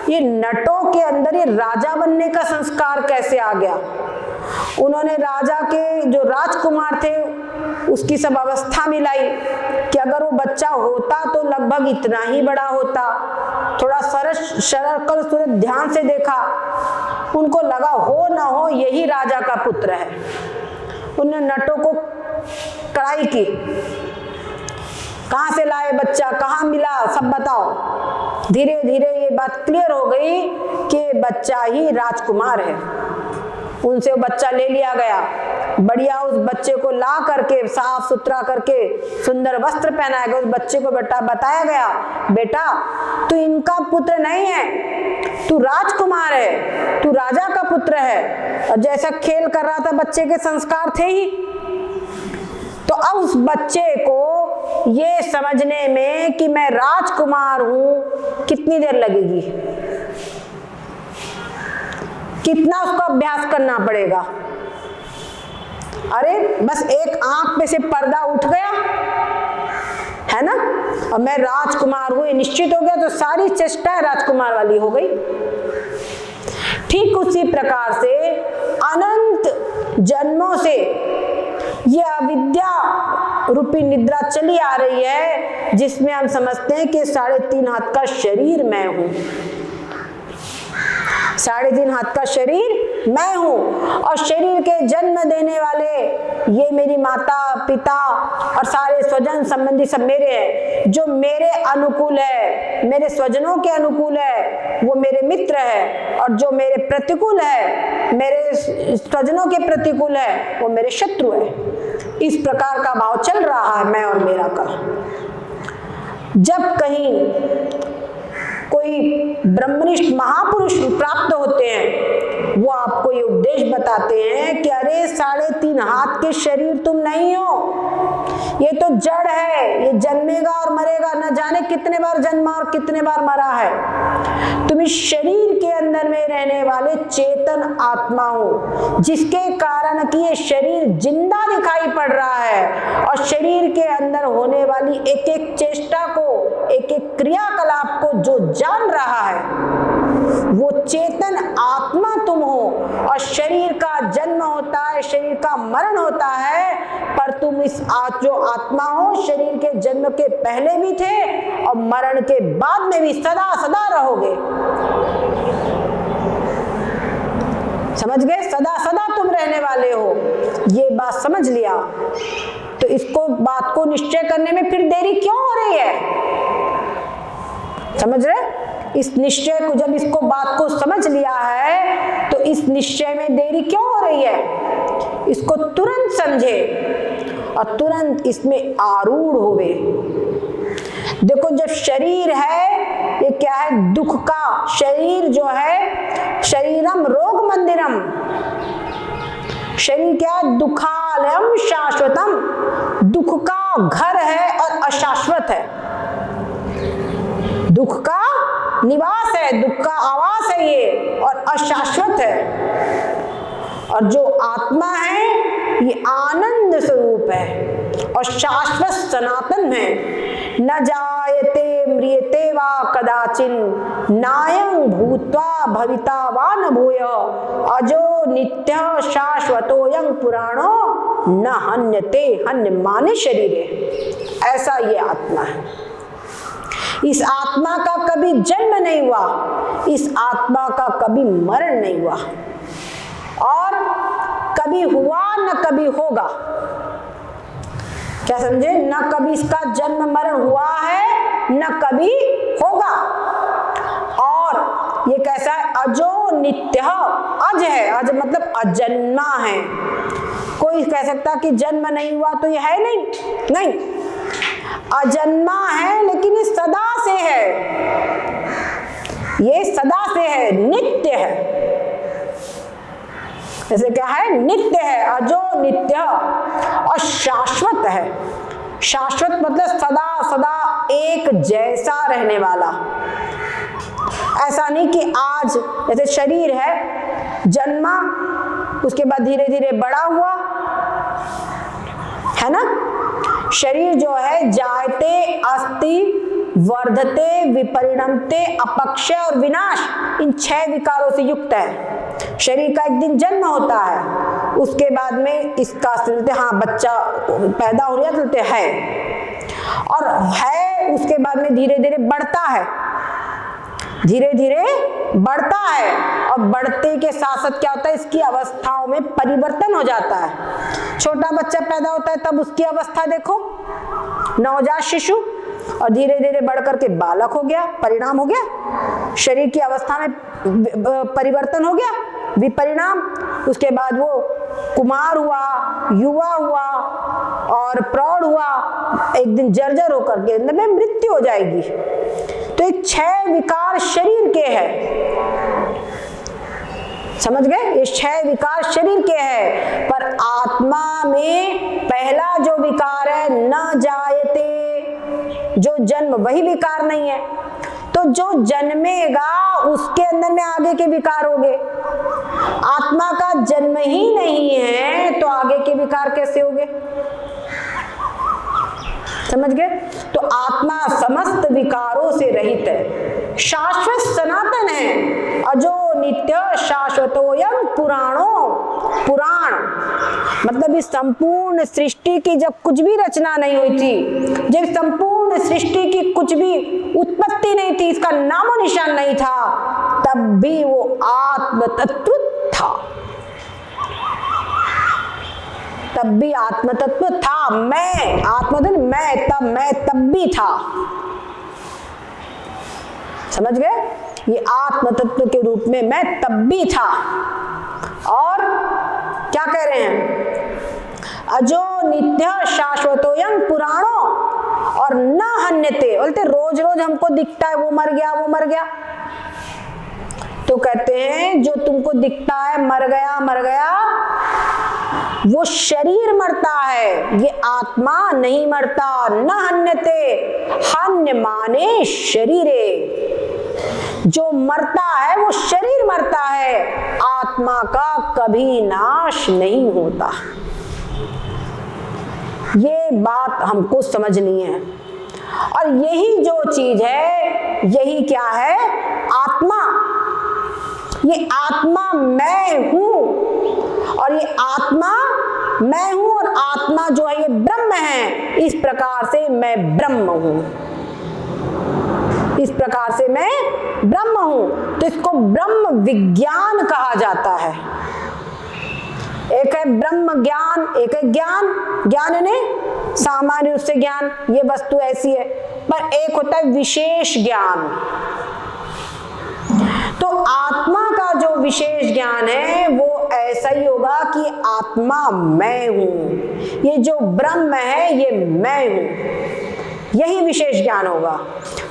ये नटों के अंदर ये राजा बनने का संस्कार कैसे आ गया। उन्होंने राजा के जो राजकुमार थे उसकी सब अवस्था मिलाई कि अगर वो बच्चा होता तो लगभग इतना ही बड़ा होता। थोड़ा सरल सूरत ध्यान से देखा, उनको लगा हो ना हो यही राजा का पुत्र है। उन्होंने नटों को कड़ाई की, कहां से लाए बच्चा, कहां मिला, सब बताओ। धीरे धीरे ये बात क्लियर हो गई कि बच्चा ही राजकुमार है। उनसे वो बच्चा ले लिया गया, बढ़िया उस बच्चे को ला करके साफ सुथरा करके सुंदर वस्त्र पहनाया गया। उस बच्चे को बताया गया, बेटा तू इनका पुत्र नहीं है, तू राजकुमार है, तू राजा का पुत्र है। और जैसा खेल कर रहा था बच्चे के संस्कार थे ही। तो अब उस बच्चे को ये समझने में कि मैं राजकुमार हूं कितनी देर लगेगी, कितना उसको अभ्यास करना पड़ेगा। अरे बस एक आंख में से पर्दा उठ गया है ना, और मैं राजकुमार हूं ये निश्चित हो गया, तो सारी चेष्टा राजकुमार वाली हो गई। ठीक उसी प्रकार से अनंत जन्मों से ये अविद्या रूपी निद्रा चली आ रही है, जिसमें हम समझते हैं कि 3.5 हाथ का शरीर मैं हूं, 3.5 हाथ का शरीर मैं हूं, और शरीर के जन्म देने वाले ये मेरी माता पिता और सारे स्वजन संबंधी सब मेरे हैं। जो मेरे अनुकूल है, मेरे स्वजनों के अनुकूल है, वो मेरे मित्र है, और जो मेरे प्रतिकूल है, मेरे स्वजनों के प्रतिकूल है, वो मेरे शत्रु है। इस प्रकार का भाव चल रहा है मैं और मेरा का। जब कहीं कोई ब्रह्मनिष्ठ महापुरुष प्राप्त होते हैं, वो आपको ये उपदेश बताते हैं कि अरे 3.5 हाथ के शरीर तुम नहीं हो, ये तो जड़ है, ये जन्मेगा और मरेगा, न जाने कितने बार जन्मा और कितने बार मरा है। तुम इस शरीर के अंदर में रहने वाले चेतन आत्मा हो, जिसके कारण कि ये शरीर जिंदा दिखाई पड़ रहा है, और शरीर के अंदर होने वाली एक एक चेष्टा को, एक एक क्रियाकलाप को जो जान रहा है, वो चेतन आत्मा तुम हो। और शरीर का जन्म होता है, शरीर का मरण होता है, पर तुम इस जो आत्मा हो, शरीर के जन्म के पहले भी थे और मरण के बाद में भी सदा सदा रहोगे। समझ गए? सदा सदा तुम रहने वाले हो, ये बात समझ लिया। तो इसको बात को निश्चय करने में फिर देरी क्यों हो रही है? समझ रहे? इस निश्चय को, जब इसको बात को समझ लिया है, तो इस निश्चय में देरी क्यों हो रही है? इसको तुरंत समझे और तुरंत इसमें आरूढ़ होवे। देखो, जब शरीर है, ये क्या है? दुख का शरीर जो है, शरीरम रोग मंदिरम, शरीर क्या है? दुखालयम शाश्वतम, दुख का घर है और अशाश्वत है, दुख का निवास है, दुख का आवास है ये, और अशाश्वत है। और जो आत्मा है ये आनंद स्वरूप है और शाश्वत सनातन है। न जायते म्रियते वा कदाचिन, नायं भूत्वा भविता वा न भूय, अजो नित्य शाश्वतोयं पुराणो न हन्यते हन्यमाने शरीरे। ऐसा ये आत्मा है। इस आत्मा का कभी जन्म नहीं हुआ, इस आत्मा का कभी मरण नहीं हुआ, और कभी हुआ न कभी होगा। क्या समझे? न कभी इसका जन्म मरण हुआ है, न कभी होगा। और ये कैसा है? अजो नित्य, अज है, अज मतलब अजन्मा है। कोई कह सकता कि जन्म नहीं हुआ तो ये है नहीं, नहीं, अजन्मा है, लेकिन ये सदा से है, ये सदा से है, नित्य है। जैसे क्या है? नित्य है, अजो नित्य, और शाश्वत है। शाश्वत मतलब सदा सदा एक जैसा रहने वाला। ऐसा नहीं कि आज जैसे शरीर है, जन्मा, उसके बाद धीरे धीरे बड़ा हुआ, है ना? शरीर जो है जायते, अस्ति, वर्धते, विपरिणमते, अपक्षय और विनाश, इन 6 विकारों से युक्त है। शरीर का एक दिन जन्म होता है, उसके बाद में इसका चलते, हाँ बच्चा पैदा हो रहा है, चलते है, और है, उसके बाद में धीरे धीरे बढ़ता है, धीरे धीरे बढ़ता है, और बढ़ते के साथ साथ क्या होता है? इसकी अवस्थाओं में परिवर्तन हो जाता है। छोटा बच्चा पैदा होता है तब उसकी अवस्था देखो, नवजात शिशु, और धीरे धीरे बढ़ करके बालक हो गया, परिणाम हो गया, शरीर की अवस्था में परिवर्तन हो गया, विपरिणाम, उसके बाद वो कुमार हुआ, युवा हुआ और प्रौढ़ हुआ, एक दिन जर्जर होकर के अंदर में मृत्यु हो जाएगी। तो ये 6 विकार शरीर के हैं, समझ गए? ये 6 विकार शरीर के हैं, पर आत्मा में पहला जो विकार है न जायते, जो जन्म, वही विकार नहीं है। तो जो जन्मेगा उसके अंदर में आगे के विकार होंगे। आत्मा का जन्म ही नहीं है तो आगे के विकार कैसे होंगे? समझ गए? तो आत्मा समस्त विकारों से रहित है, शाश्वत सनातन है, अजो नित्य शाश्वतोयम पुराणो। पुराण मतलब इस संपूर्ण सृष्टि की जब कुछ भी रचना नहीं हुई थी, जब संपूर्ण सृष्टि की कुछ भी उत्पत्ति नहीं थी, इसका नामो निशान नहीं था, तब भी वो आत्म तत्व था, तब भी आत्म तत्व था। मैं आत्मतत्व, मैं तब भी था। समझ गए? ये आत्म तत्व के रूप में मैं तब भी था। और क्या कह रहे हैं? अजो नित्य शाश्वतोयं पुराणो और न हन्यते। बोलते रोज रोज हमको दिखता है वो मर गया, वो मर गया। तो कहते हैं जो तुमको दिखता है मर गया, मर गया, वो शरीर मरता है, ये आत्मा नहीं मरता। न हन्यते, हन्य माने शरीरे, जो मरता है वो शरीर मरता है, आत्मा का कभी नाश नहीं होता। ये बात हमको समझनी है। और यही जो चीज है, यही क्या है? आत्मा। ये आत्मा मैं हूं, और ये आत्मा मैं हूं, और आत्मा जो है ये ब्रह्म है। इस प्रकार से मैं ब्रह्म हूं, इस प्रकार से मैं ब्रह्म हूं। तो इसको ब्रह्म विज्ञान कहा जाता है। एक है ब्रह्म ज्ञान, एक है ज्ञान। ज्ञान यानी सामान्य रूप से ज्ञान, ये वस्तु ऐसी है, पर एक होता है विशेष ज्ञान। तो आत्मा का जो विशेष ज्ञान है वो ऐसा ही होगा कि आत्मा मैं हूं, ये जो ब्रह्म है ये मैं हूं, यही विशेष ज्ञान होगा।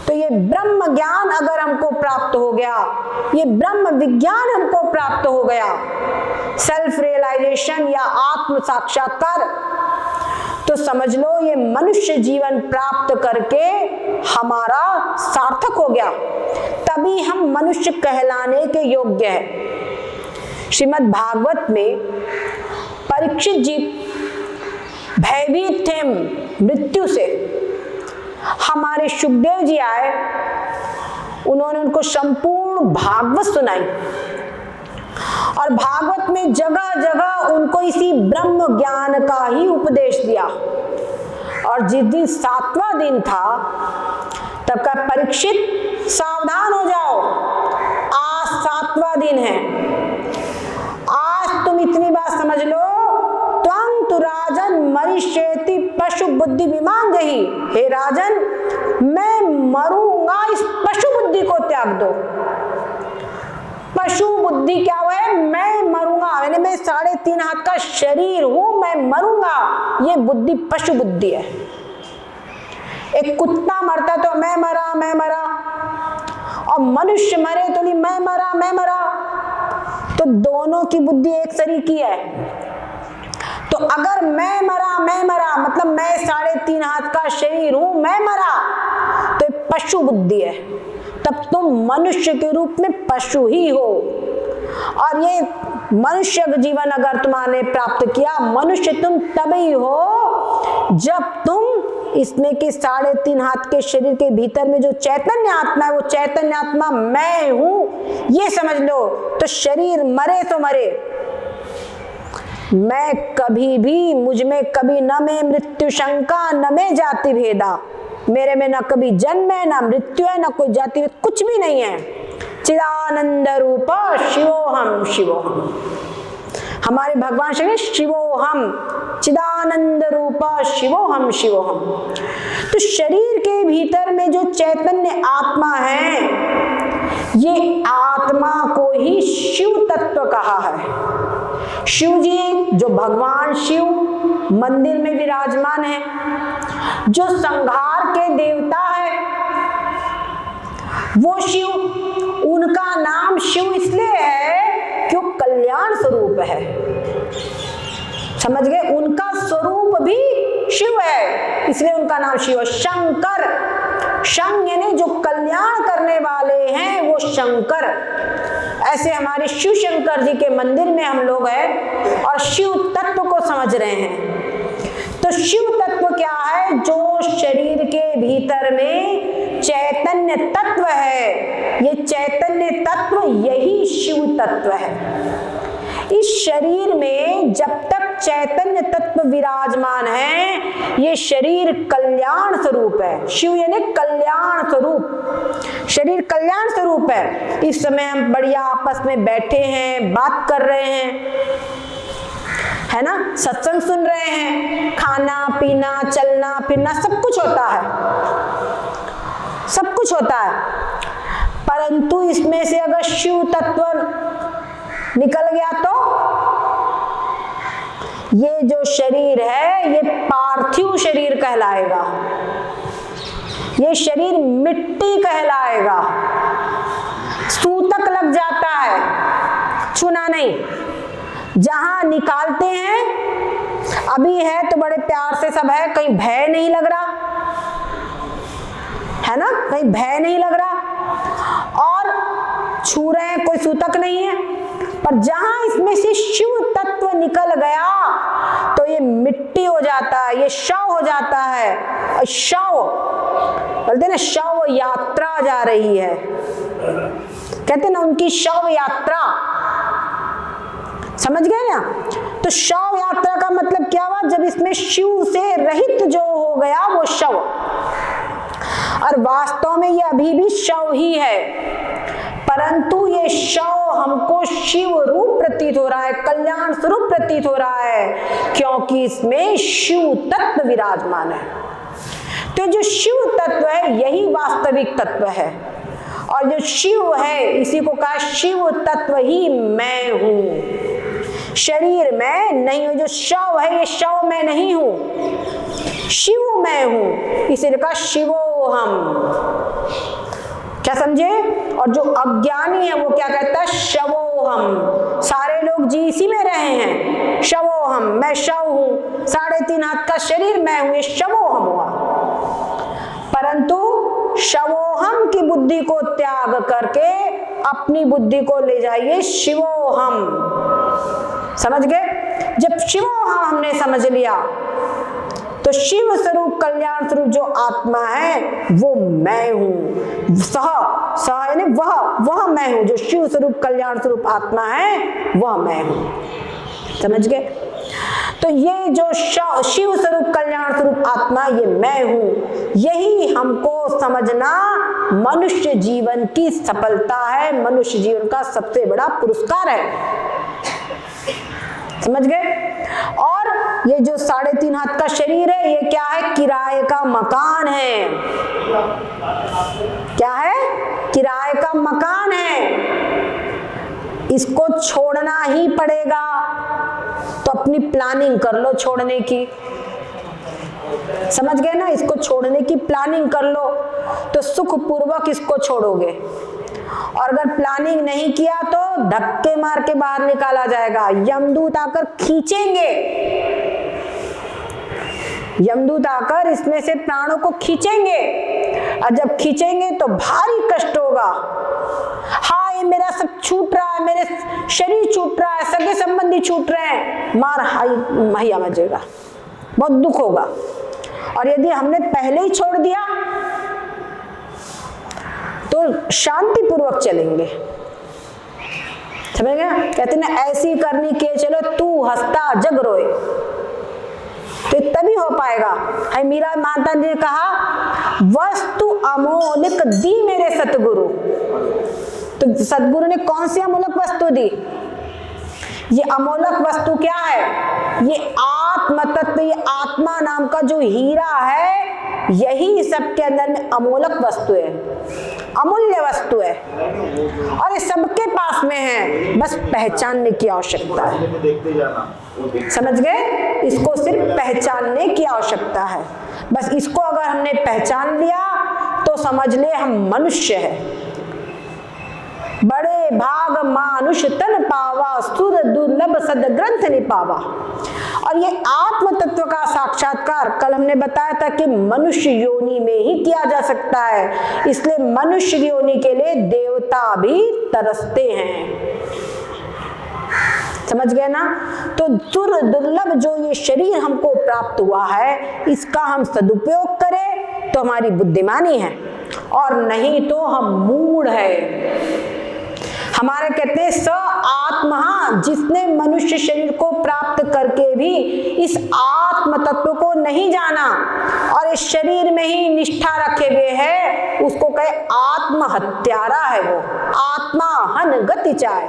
तो ये ब्रह्म ज्ञान अगर हमको प्राप्त हो गया, ये ब्रह्म विज्ञान हमको प्राप्त हो गया, सेल्फ रियलाइजेशन या आत्म साक्षात्कार, तो समझ लो ये मनुष्य जीवन प्राप्त करके हमारा सार्थक हो गया। तभी हम मनुष्य कहलाने के योग्य हैं। श्रीमद् भागवत में परीक्षित जी भयभीत थे मृत्यु से। हमारे सुखदेव जी आए, उन्होंने उनको संपूर्ण भागवत सुनाई, और भागवत में जगह जगह उनको इसी ब्रह्म ज्ञान का ही उपदेश दिया। और जिस दिन 7वां दिन था, तब का परीक्षित सावधान हो जाओ, आज 7वां दिन है। आज तुम इतनी बात समझ लो, त्वं तु राजन मरिष्येति पशु बुद्धि विमान जही। हे राजन, मैं मरूंगा, इस पशु बुद्धि को त्याग दो। पशु बुद्धि क्या है? मैं मरूंगा, यानी मैं 3.5 हाथ का शरीर हूं, मैं मरूंगा, ये बुद्धि पशु बुद्धि है। एक कुत्ता मरता तो मैं मरा, मैं मरा, और मनुष्य मरे तो नहीं मैं मरा, मैं मरा। तो दोनों की बुद्धि एक सरीकी है। तो अगर मैं मरा मतलब मैं 3.5 हाथ का शरीर हूं, मैं मरा, तो ये पशु बुद्धि है। तब तुम मनुष्य के रूप में पशु ही हो। और ये मनुष्य का जीवन अगर तुमने प्राप्त किया, मनुष्य तुम तभी हो जब तुम इसमें के 3.5 हाथ के शरीर के भीतर में जो चैतन्य आत्मा है, वो चैतन्य आत्मा मैं हूं, ये समझ लो। तो शरीर मरे तो मरे, मैं कभी भी, मुझ में कभी न में मृत्यु शंका, न में जाति भेदा, मेरे में ना कभी जन्म है, ना मृत्यु है, ना कोई जाति भेद, कुछ भी नहीं है। चिदानंद रूप शिवोहम शिवोहम। हमारे भगवान श्री शिवोहम, चिदानंद रूप शिवोहम शिवोहम। तो शरीर के भीतर में जो चैतन्य आत्मा है, ये आत्मा को ही शिव तत्व कहा है। शिव जी जो भगवान शिव मंदिर में विराजमान है, जो संहार के देवता है वो शिव, उनका नाम शिव इसलिए है कि वो कल्याण स्वरूप है। समझ गए? उनका स्वरूप भी शिव है, इसलिए उनका नाम शिव है। शंकर, शंग यानी जो कल्याण करने वाले हैं वो शंकर। ऐसे हमारे शिव शंकर जी के मंदिर में हम लोग हैं और शिव तत्व को समझ रहे हैं। तो शिव तत्व क्या है? जो शरीर के भीतर में चैतन्य तत्व है, ये चैतन्य तत्व यही शिव तत्व है। इस शरीर में जब तक चैतन्य तत्व विराजमान है, ये शरीर कल्याण स्वरूप है। शिव यानी कल्याण स्वरूप, शरीर कल्याण स्वरूप है। इस समय हम बढ़िया आपस में बैठे हैं, बात कर रहे हैं, है ना, सत्संग सुन रहे हैं, खाना पीना चलना फिरना सब कुछ होता है, सब कुछ होता है। परंतु इसमें से अगर शिव तत्व निकल गया तो ये जो शरीर है ये पार्थिव शरीर कहलाएगा, ये शरीर मिट्टी कहलाएगा, सूतक लग जाता है, छूना नहीं। जहां निकालते हैं, अभी है तो बड़े प्यार से सब है, कहीं भय नहीं लग रहा है ना, कहीं भय नहीं लग रहा और छू रहे हैं, कोई सूतक नहीं है। पर जहां इसमें से शिव तत्व निकल गया तो ये मिट्टी हो जाता है, ये शव हो जाता है। शव बोलते ना, शव यात्रा जा रही है, कहते ना उनकी शव यात्रा, समझ गए ना। तो शव यात्रा का मतलब क्या हुआ? जब इसमें शिव से रहित जो हो गया वो शव, और वास्तव में ये अभी भी शव ही है, परंतु ये शव हमको शिव रूप प्रतीत हो रहा है, कल्याण स्वरूप प्रतीत हो रहा है, क्योंकि इसमें शिव तत्व विराजमान है। तो जो शिव तत्व है यही वास्तविक तत्व है, और जो शिव है इसी को कहा शिव तत्व ही मैं हूं, शरीर में नहीं हूं। जो शव है ये शव में नहीं हूं, शिव मैं हूं, इसीलिए कहा शिवोहम। क्या समझे? और जो अज्ञानी है वो क्या कहता है? शवोहम। सारे लोग जी इसी में रहे हैं, शवोहम, मैं शव हूं, 3.5 हाथ का शरीर मैं हूं, ये शवोहम हुआ। परंतु शवोहम की बुद्धि को त्याग करके अपनी बुद्धि को ले जाइए शिवोहम। समझ गए? जब शिवोहम हमने समझ लिया तो शिव स्वरूप कल्याण स्वरूप जो आत्मा है वो मैं हूं, सह यानी वह मैं हूं। जो शिव स्वरूप कल्याण स्वरूप आत्मा है वह मैं हूं। समझ गए? तो ये जो शिव स्वरूप कल्याण स्वरूप आत्मा ये मैं हूं, यही हमको समझना मनुष्य जीवन की सफलता है, मनुष्य जीवन का सबसे बड़ा पुरस्कार है। समझ गए? और ये जो 3.5 हाथ का शरीर है ये क्या है? किराए का मकान है। क्या है? किराए का मकान है, इसको छोड़ना ही पड़ेगा। तो अपनी प्लानिंग कर लो छोड़ने की, समझ गए ना? इसको छोड़ने की प्लानिंग कर लो तो सुखपूर्वक इसको छोड़ोगे, और अगर प्लानिंग नहीं किया तो धक्के मार के बाहर निकाला जाएगा। यमदूत आकर खींचेंगे, यमदूत आकर इसमें से प्राणों को खींचेंगे, और जब खींचेंगे तो भारी कष्ट होगा। हाँ, ये मेरा सब छूट रहा है, मेरे शरीर छूट रहा है, सगे संबंधी छूट रहे हैं, मार हाई मचेगा, बहुत दुख होगा। और यदि हमने पहले ही छोड़ दिया तो शांति पूर्वक चलेंगे। समझ गए? कहते ना ऐसी करनी के चलो तू हंसता जग रोए, तो तभी हो पाएगा। है मीरा माता ने कहा वस्तु अमोलिक दी मेरे सतगुरु। तो सतगुरु ने कौन सी अमोलक वस्तु दी? ये अमोलक वस्तु क्या है? ये आत्म तत्व, ये आत्मा नाम का जो हीरा है, यही सबके अंदर में अमोलक वस्तु है। अमूल्य वस्तु है और ये सबके पास में है, बस पहचानने की आवश्यकता है। देखते जाना, समझ गए? इसको सिर्फ पहचानने की आवश्यकता है। बस इसको अगर हमने पहचान लिया तो समझ ले हम मनुष्य हैं। बड़े भाग मानुष तन पावा, सुर दुर्लभ सदग्रंथ निपावा। और ये आत्म तत्व का साक्षात्कार कल हमने बताया था कि मनुष्य योनि में ही किया जा सकता है, इसलिए मनुष्य योनि के लिए देवता भी तरसते हैं। समझ गए ना? तो सुर दुर्लभ जो ये शरीर हमको प्राप्त हुआ है, इसका हम सदुपयोग करें तो हमारी बुद्धिमानी है, और नहीं तो हम मूढ़ है। हमारे कहते हैं स आत्मा, जिसने मनुष्य शरीर को प्राप्त करके भी इस आत्म तत्व को नहीं जाना और इस शरीर में ही निष्ठा रखे हुए है, उसको कहे आत्म हत्यारा है। वो आत्मा हन गति चाहे,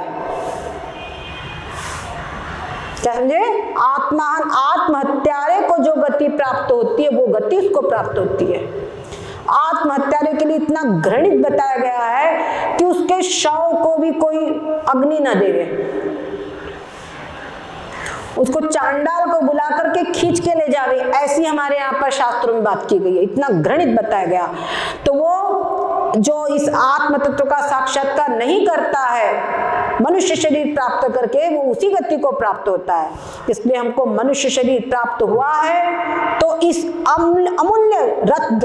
क्या समझे? आत्मान आत्म हत्यारे को जो गति प्राप्त होती है वो गति उसको प्राप्त होती है। आत्महत्यारे के लिए इतना घृणित बताया गया है कि उसके शव को भी कोई अग्नि न देवे, उसको चांडाल को बुला करके खींच के ले जावे, ऐसी हमारे यहाँ पर शास्त्रों में बात की गई है। इतना घृणित बताया गया। तो वो जो इस आत्म तत्व का साक्षात्कार नहीं करता है मनुष्य शरीर प्राप्त करके, वो उसी गति को प्राप्त होता है। इसलिए हमको मनुष्य शरीर प्राप्त हुआ है तो इस अमूल्य रत्न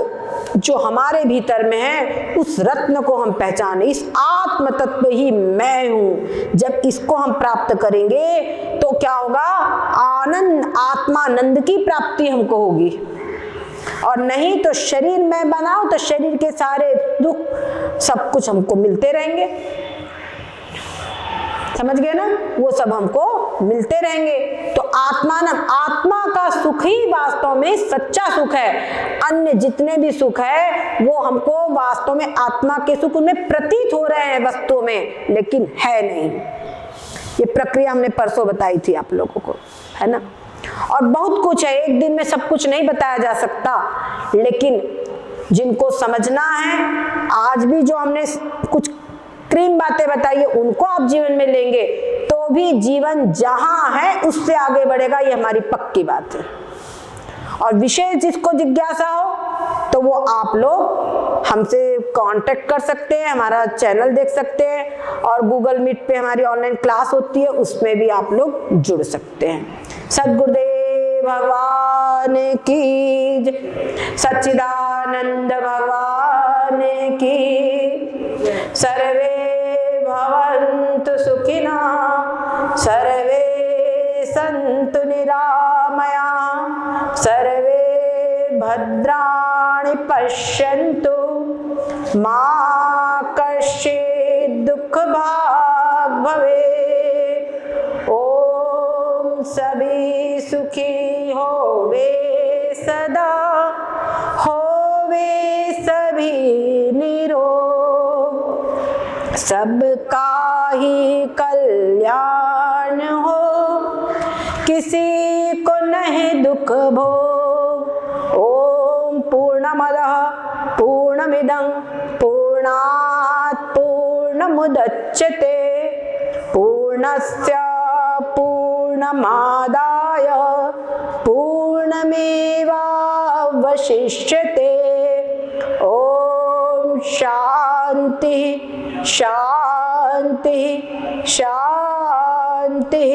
जो हमारे भीतर में है, उस रत्न को हम पहचाने। इस आत्म तत्व ही मैं हूं। जब इसको हम प्राप्त करेंगे तो क्या होगा? आनंद, आत्मानंद की प्राप्ति हमको होगी। और नहीं तो शरीर में बनाओ तो शरीर के सारे दुख सब कुछ हमको मिलते रहेंगे। समझ गए ना? वो सब हमको मिलते रहेंगे। तो आत्मा का सुख ही वास्तव में सच्चा सुख है। अन्य जितने भी सुख है वो हमको वास्तव में आत्मा के सुख उनमें प्रतीत हो रहे हैं वस्तुओं में, लेकिन है नहीं। ये प्रक्रिया हमने परसों बताई थी आप लोगों को, है ना? और बहुत कुछ है, एक दिन में सब कुछ नहीं बताया जा सकता, लेकिन जिनको समझना है, आज भी जो हमने कुछ क्रीम बातें बताई है उनको आप जीवन में लेंगे तो भी जीवन जहां है उससे आगे बढ़ेगा, ये हमारी पक्की बात है। और विशेष जिसको जिज्ञासा हो तो वो आप लोग हमसे कांटेक्ट कर सकते हैं, हमारा चैनल देख सकते हैं, और गूगल मीट पे हमारी ऑनलाइन क्लास होती है, उसमें भी आप लोग जुड़ सकते हैं। सद्गुरुदेव भगवान की जय, सच्चिदानंद भगवान की। सर्वे भवन्तु सुखिनः, सर्वे सन्तु निरामया, सर्वे भद्राणि पश्यन्तु, मा कश्चित् दुःखभाग् भवेत्। ओम सभी सुखी होवे सदा, होवे सभी निरोग, सबका ही कल्याण हो, किसी को नहीं दुख भोग। ओम पूर्णमदः पूर्णमिदं पूर्णात् पूर्णमुदच्यते, पूर्णस्य पूर्णमादाय पूर्णमेवावशिष्यते। ओम शांति शांति शांति।